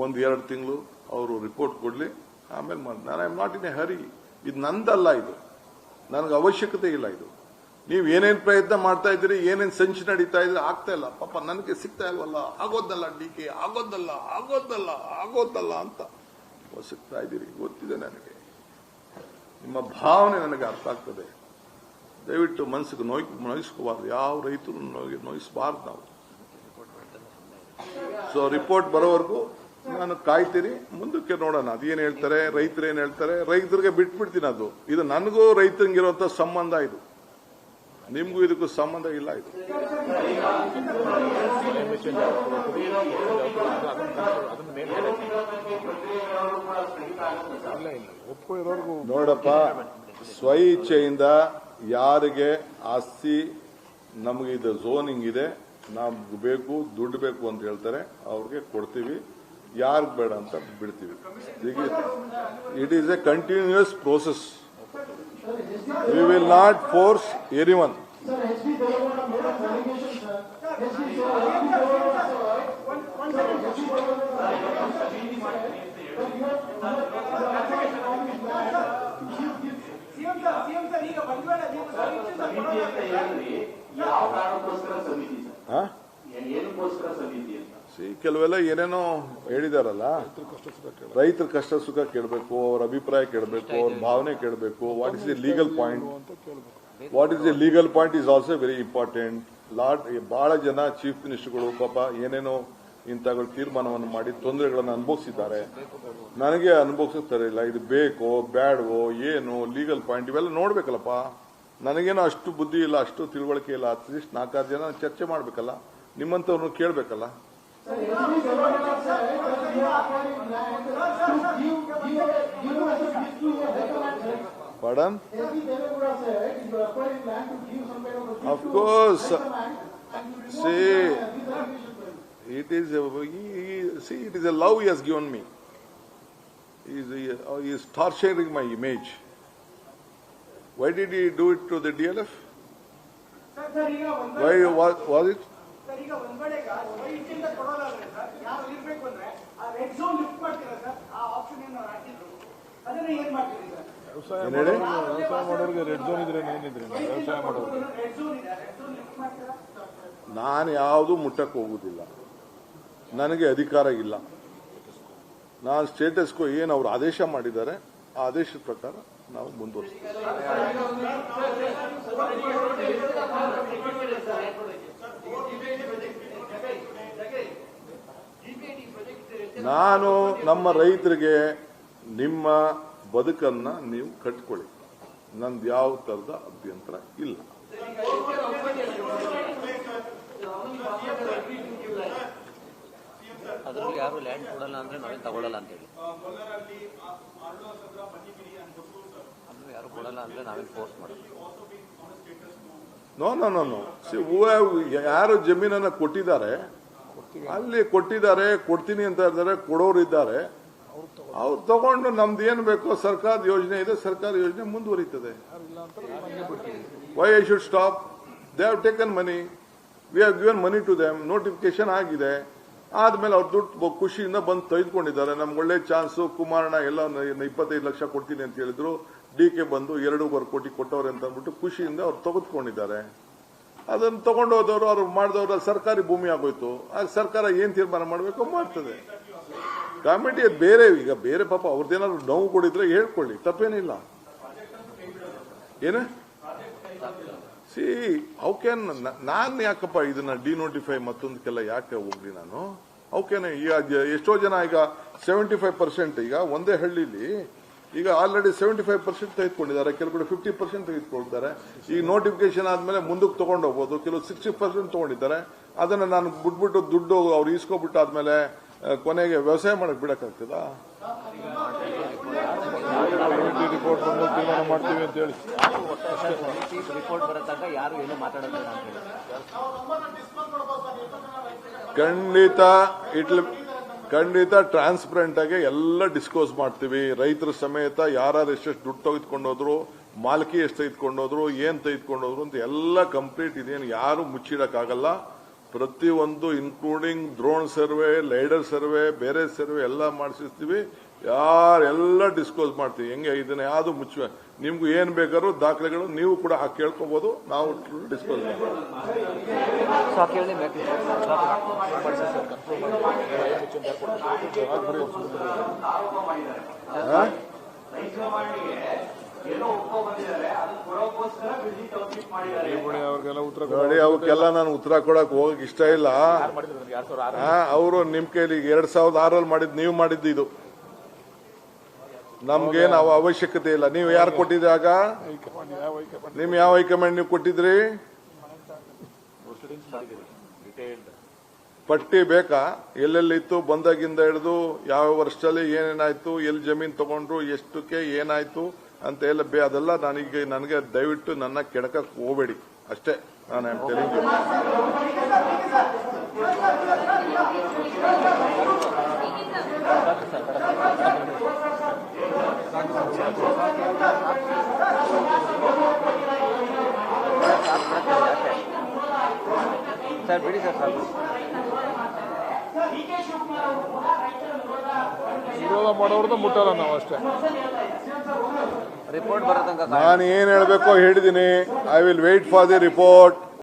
1-2 ತಿಂಗಳು ಅವರು ರಿಪೋರ್ಟ್ ಕೊಡಲಿ, ಆಮೇಲೆ ನಾನು I am not in a hurry. ಇದು ನಂದಲ್ಲ, ಇದು ನನಗೆ ಅವಶ್ಯಕತೆ ಇಲ್ಲ. ಇದು ನೀವು ಏನೇನು ಪ್ರಯತ್ನ ಮಾಡ್ತಾ ಇದ್ದೀರಿ, ಏನೇನು ಸಂಚು ನಡೀತಾ ಇದ್ರೆ ಆಗ್ತಾ ಇಲ್ಲ. ಪಾಪ ನನಗೆ ಸಿಗ್ತಾ ಇಲ್ವಲ್ಲ, ಆಗೋದಲ್ಲ ಡಿಕೆ, ಆಗೋದಲ್ಲ ಅಂತ ಸಿಗ್ತಾ ಇದ್ದೀರಿ. ಗೊತ್ತಿದೆ ನನಗೆ, ನಿಮ್ಮ ಭಾವನೆ ನನಗೆ ಅರ್ಥ ಆಗ್ತದೆ. ದಯವಿಟ್ಟು ಮನಸ್ಸಿಗೆ ನೋಯಿಸ್ಕೋಬಾರ್ದು, ಯಾವ ರೈತರು ನೋಯಿಸಬಾರ್ದು ನಾವು. ಸೊ ರಿಪೋರ್ಟ್ ಬರೋವರೆಗೂ ನಾನು ಕಾಯ್ತೀರಿ, ಮುಂದಕ್ಕೆ ನೋಡೋಣ ಅದೇನು ಹೇಳ್ತಾರೆ, ರೈತರು ಏನ್ ಹೇಳ್ತಾರೆ. ರೈತರಿಗೆ ಬಿಟ್ಬಿಡ್ತೀನಿ. ಇದು ನನಗೂ ರೈತಂಗಿರುವಂತ ಸಂಬಂಧ, ಇದು ನಿಮ್ಗೂ ಇದಕ್ಕೂ ಸಂಬಂಧ ಇಲ್ಲ. ಇದು ನೋಡಪ್ಪ, ಸ್ವ ಇಚ್ಛೆಯಿಂದ ಯಾರಿಗೆ ಆಸ್ತಿ ನಮಗೆ ಇದು ಝೋನಿಂಗ್ ಇದೆ, ನಮ್ಗೆ ಬೇಕು, ದುಡ್ಡು ಬೇಕು ಅಂತ ಹೇಳ್ತಾರೆ, ಅವ್ರಿಗೆ ಕೊಡ್ತೀವಿ. ಯಾರಿಗೆ ಬೇಡ ಅಂತ ಬಿಡ್ತೀವಿ. It is a continuous process. We will not force anyone. ಕೆಲವೆಲ್ಲ ಏನೇನೋ ಹೇಳಿದಾರಲ್ಲ, ರೈತರ ಕಷ್ಟ ಸುಖ ಕೇಳಬೇಕು, ಅವ್ರ ಅಭಿಪ್ರಾಯ ಕೇಳಬೇಕು, ಅವ್ರ ಭಾವನೆ ಕೇಳಬೇಕು. What is the legal point? What is the legal point is also very important. ಬಹಳ ಜನ ಚೀಫ್ ಮಿನಿಸ್ಟರ್ಗಳು ಪಾಪ ಏನೇನೋ ಇಂಥಗಳು ತೀರ್ಮಾನವನ್ನು ಮಾಡಿ ತೊಂದರೆಗಳನ್ನು ಅನುಭವಿಸಿದ್ದಾರೆ. ನನಗೆ ಅನುಭವಿಸ್ತಾರೆ ಇಲ್ಲ, ಇದು ಬೇಕೋ ಬ್ಯಾಡವೋ ಏನು ಲೀಗಲ್ ಪಾಯಿಂಟ್ ಇವೆಲ್ಲ ನೋಡ್ಬೇಕಲ್ಲಪ್ಪ. ನನಗೇನೋ ಅಷ್ಟು ಬುದ್ಧಿ ಇಲ್ಲ, ಅಷ್ಟು ತಿಳುವಳಿಕೆ ಇಲ್ಲ. ಅಟ್ಲೀಸ್ಟ್ 4-6 ಜನ ಚರ್ಚೆ ಮಾಡ್ಬೇಕಲ್ಲ, ನಿಮ್ಮಂತವ್ರನ್ನ ಕೇಳಬೇಕಲ್ಲ. Pardon? Of course. See, it is a love he has given me. He is torturing my image. Why did he do it to the DLF? Why was it? ಈಗ ಒಂದ್ ಕಡೆ ವೈದ್ಯರಿಂದ ಕೊಡೋಲ್ಲ ಸರ್, ಯಾರು ಇರ್ಬೇಕು ಅಂದ್ರೆ ಆ ರೆಡ್ ಝೋನ್ ಲಿಫ್ಟ್ ಮಾಡ್ತೀರಾ ಸರ್, ಆ ಆಪ್ಷನ್ ಏನು ಹಾಕಿದ್ರು ಅದನ್ನ ಏನ್ ಮಾಡ್ತೀರಿ ಸರ್? ವ್ಯವಸಾಯ ಮಾಡೋರಿಗೆ ರೆಡ್ ಝೋನ್ ಇದ್ರೆ ಏನಿದ್ರೆ ವ್ಯವಸಾಯ ಮಾಡೋರು ರೆಡ್ ಝೋನ್ ಇದೆ, ರೆಡ್ ಝೋನ್ ಲಿಫ್ಟ್ ಮಾಡ್ತೀರಾ? ನಾನು ಯಾವುದು ಮುಟ್ಟಕ್ಕೆ ಹೋಗುದಿಲ್ಲ, ನನಗೆ ಅಧಿಕಾರ ಇಲ್ಲ. ನಾನು ಸ್ಟೇಟಸ್ ಕೋ ಏನು ಅವರು ಆದೇಶ ಮಾಡಿದ್ದಾರೆ ಆ ಆದೇಶದ ಪ್ರಕಾರ ನಾವು ಮುಂದುವರಿಸ್ತೀವಿ. ನಾನು ನಮ್ಮ ರೈತರಿಗೆ ನಿಮ್ಮ ಬದುಕನ್ನ ನೀವು ಕಟ್ಕೊಳ್ಳಿ, ನಂದು ಯಾವ ತರದ ಅಭ್ಯಂತರ ಇಲ್ಲ. ಅದರಲ್ಲಿ ಯಾರು ಲ್ಯಾಂಡ್ ಕೊಡಲ್ಲ ಅಂದ್ರೆ ನಾವೇನು ತಗೊಳ್ಳಲ್ಲ ಅಂತ ಹೇಳಿ, ಅಂದ್ರೆ ಯಾರು ಕೊಡಲ್ಲ ಅಂದ್ರೆ ನಾವೇನು ಫೋರ್ಸ್ ಮಾಡಲ್ಲ. ನೋ ನೋ ನೋ ನೋ ಯಾರು ಜಮೀನನ್ನ ಕೊಟ್ಟಿದ್ದಾರೆ ಅಲ್ಲಿ ಕೊಟ್ಟಿದ್ದಾರೆ, ಕೊಡ್ತೀನಿ ಅಂತ ಇದ್ದಾರೆ, ಕೊಡೋರು ಇದ್ದಾರೆ, ಅವ್ರು ತಗೊಂಡು ನಮ್ದು ಏನ್ ಬೇಕೋ ಸರ್ಕಾರದ ಯೋಜನೆ ಇದೆ, ಸರ್ಕಾರ ಯೋಜನೆ ಮುಂದುವರಿತದೆ. Why I should stop? They have taken money, we have given money to them, notification ಆಗಿದೆ. ಆದ್ಮೇಲೆ ಅವ್ರು ದುಡ್ಡು ಖುಷಿಯಿಂದ ಬಂದು ತೆಗೆದುಕೊಂಡಿದ್ದಾರೆ. ನಮ್ಗೆ ಒಳ್ಳೆ ಚಾನ್ಸು, ಕುಮಾರಣ್ಣ ಎಲ್ಲ 25 ಲಕ್ಷ ಕೊಡ್ತೀನಿ ಅಂತ ಹೇಳಿದ್ರು, ಡಿಕೆ ಬಂದು 2.25 ಕೋಟಿ ಕೊಟ್ಟವ್ರೆ ಅಂತ ಅಂದ್ಬಿಟ್ಟು ಖುಷಿಯಿಂದ ಅವ್ರು ತೆಗೆದುಕೊಂಡಿದ್ದಾರೆ. ಅದನ್ನು ತಗೊಂಡು ಹೋದವರು, ಅವ್ರು ಮಾಡಿದವರು ಸರ್ಕಾರಿ ಭೂಮಿ ಆಗೋಯ್ತು. ಆಗ ಸರ್ಕಾರ ಏನ್ ತೀರ್ಮಾನ ಮಾಡಬೇಕು ಮಾಡ್ತದೆ. ಕಮಿಟಿ ಬೇರೆ, ಈಗ ಬೇರೆ ಪಾಪ ಅವ್ರದ್ದೇನಾದ್ರು ನೋವು ಕೊಡಿದ್ರೆ ಹೇಳ್ಕೊಳ್ಳಿ, ತಪ್ಪೇನಿಲ್ಲ. ಏನು ಸಿ ಹೌ ಕ್ಯಾನ್ ನಾನ್ ಯಾಕಪ್ಪ ಇದನ್ನ ಡಿನೋಟಿಫೈ ಮತ್ತೊಂದಕ್ಕೆಲ್ಲ ಯಾಕೆ ಹೋಗ್ಲಿ ನಾನು? ಹೌ ಕ್ಯಾನ್ ಈಗ ಎಷ್ಟೋ ಜನ ಈಗ 75% ಈಗ ಒಂದೇ ಹಳ್ಳಿಲಿ ಈಗ ಆಲ್ರೆಡಿ 75% ತೆಗೆದುಕೊಂಡಿದ್ದಾರೆ, ಕೆಲವು ಕಡೆ 50% ತೆಗೆದುಕೊಳ್ತಾರೆ. ಈಗ ನೋಟಿಫಿಕೇಶನ್ ಆದ್ಮೇಲೆ ಮುಂದಕ್ಕೆ ತಗೊಂಡು ಹೋಗ್ಬೋದು, ಕೆಲವು 60% ತಗೊಂಡಿದ್ದಾರೆ. ಅದನ್ನ ನಾನು ಬಿಟ್ಬಿಟ್ಟು ದುಡ್ಡು ಅವ್ರು ಈಸ್ಕೊಬಿಟ್ಟು ಆದ್ಮೇಲೆ ಕೊನೆಗೆ ವ್ಯವಸಾಯ ಮಾಡಕ್ ಬಿಡಕ್ಕಾಗ್ತದಾ? ರಿಪೋರ್ಟ್ ಬಂದು ತೀರ್ಮಾನ ಮಾಡ್ತೀವಿ ಅಂತ ಹೇಳಿ ರಿಪೋರ್ಟ್ ಬರೋ ತನಕ ಯಾರು ಏನು ಮಾತಾಡೋದಿಲ್ಲ ಅಂತ ಹೇಳಿ. ಖಂಡಿತ ಟ್ರಾನ್ಸ್ಪರೆಂಟ್ ಆಗಿ ಎಲ್ಲ ಡಿಸ್ಕೋಸ್ ಮಾಡ್ತೀವಿ. ರೈತರ ಸಮೇತ ಯಾರು ಎಷ್ಟೆಷ್ಟು ದುಡ್ಡು ತೆಗೆದುಕೊಂಡೋದ್ರು, ಮಾಲ್ಕಿ ಎಷ್ಟು ತೆಗೆದುಕೊಂಡೋದ್ರು, ಏನ್ ತೆಗೆದುಕೊಂಡೋದ್ರು ಅಂತ ಎಲ್ಲ ಕಂಪ್ಲೀಟ್ ಇದೇನು ಯಾರು ಮುಚ್ಚಿಡಕ್ಕಾಗಲ್ಲ. ಪ್ರತಿಯೊಂದು including drone survey, lidar survey, ಬೇರೆ ಸರ್ವೆ ಎಲ್ಲ ಮಾಡಿಸ್ತೀವಿ. ಯಾರೆಲ್ಲ ಡಿಸ್ಕೋಸ್ ಮಾಡ್ತೀವಿ. ಹೆಂಗೆ ಇದನ್ನ ಯಾವುದು ಮುಚ್ಚುವೆ, ನಿಮ್ಗೂ ಏನ್ ಬೇಕಾದ್ರೂ ದಾಖಲೆಗಳು ನೀವು ಕೂಡ ಕೇಳ್ಕೋಬಹುದು, ನಾವು ಡಿಸ್ಕೋಸ್ ಮಾಡ್ತೀವಿ. ಅವ್ರಿಗೆಲ್ಲ ಉತ್ತರ ನೋಡಿ, ಅವಕ್ಕೆಲ್ಲ ನಾನು ಉತ್ತರ ಕೊಡಕ್ ಹೋಗಕ್ ಇಷ್ಟ ಇಲ್ಲ. ಅವರು ನಿಮ್ ಕೈಲಿ 2006 ಮಾಡಿದ್, ನೀವು ಮಾಡಿದ್ದು ಇದು. ನಮ್ಗೇನು ಅವಶ್ಯಕತೆ ಇಲ್ಲ. ನೀವು ಯಾರು ಕೊಟ್ಟಿದ್ರಿ ಆಗ? ನಿಮ್ ಯಾವ ಹೈಕಮಾಂಡ್ ನೀವು ಕೊಟ್ಟಿದ್ರಿ? ಪಟ್ಟಿ ಬೇಕಾ? ಎಲ್ಲೆಲ್ಲಿತ್ತು ಬಂದಾಗಿಂದ ಹಿಡಿದು ಯಾವ ವರ್ಷದಲ್ಲಿ ಏನೇನಾಯ್ತು, ಎಲ್ಲಿ ಜಮೀನ್ ತಗೊಂಡ್ರು, ಎಷ್ಟಕ್ಕೆ ಏನಾಯ್ತು ಅಂತ ಎಲ್ಲ ಅದೆಲ್ಲ ನನಗೆ ದಯವಿಟ್ಟು ನನ್ನ ಕೆಡಕಕ್ಕೆ ಹೋಗಬೇಡಿ ಅಷ್ಟೇ. ನಾನು ತೆರಿಗೆ ಸರ್ ಬಿಡಿ ಸರ್ ಸಾಕು. ವಿರೋಧ ಮಾಡೋರ್ದು ಮುಟ್ಟಲ್ಲ ನಾವು ಅಷ್ಟೇ. ರಿಪೋರ್ಟ್ ಬರೋ ತನಕ ನಾನು ಏನ್ ಹೇಳ್ಬೇಕೋ ಹೇಳಿದ್ದೀನಿ. I will wait for the report.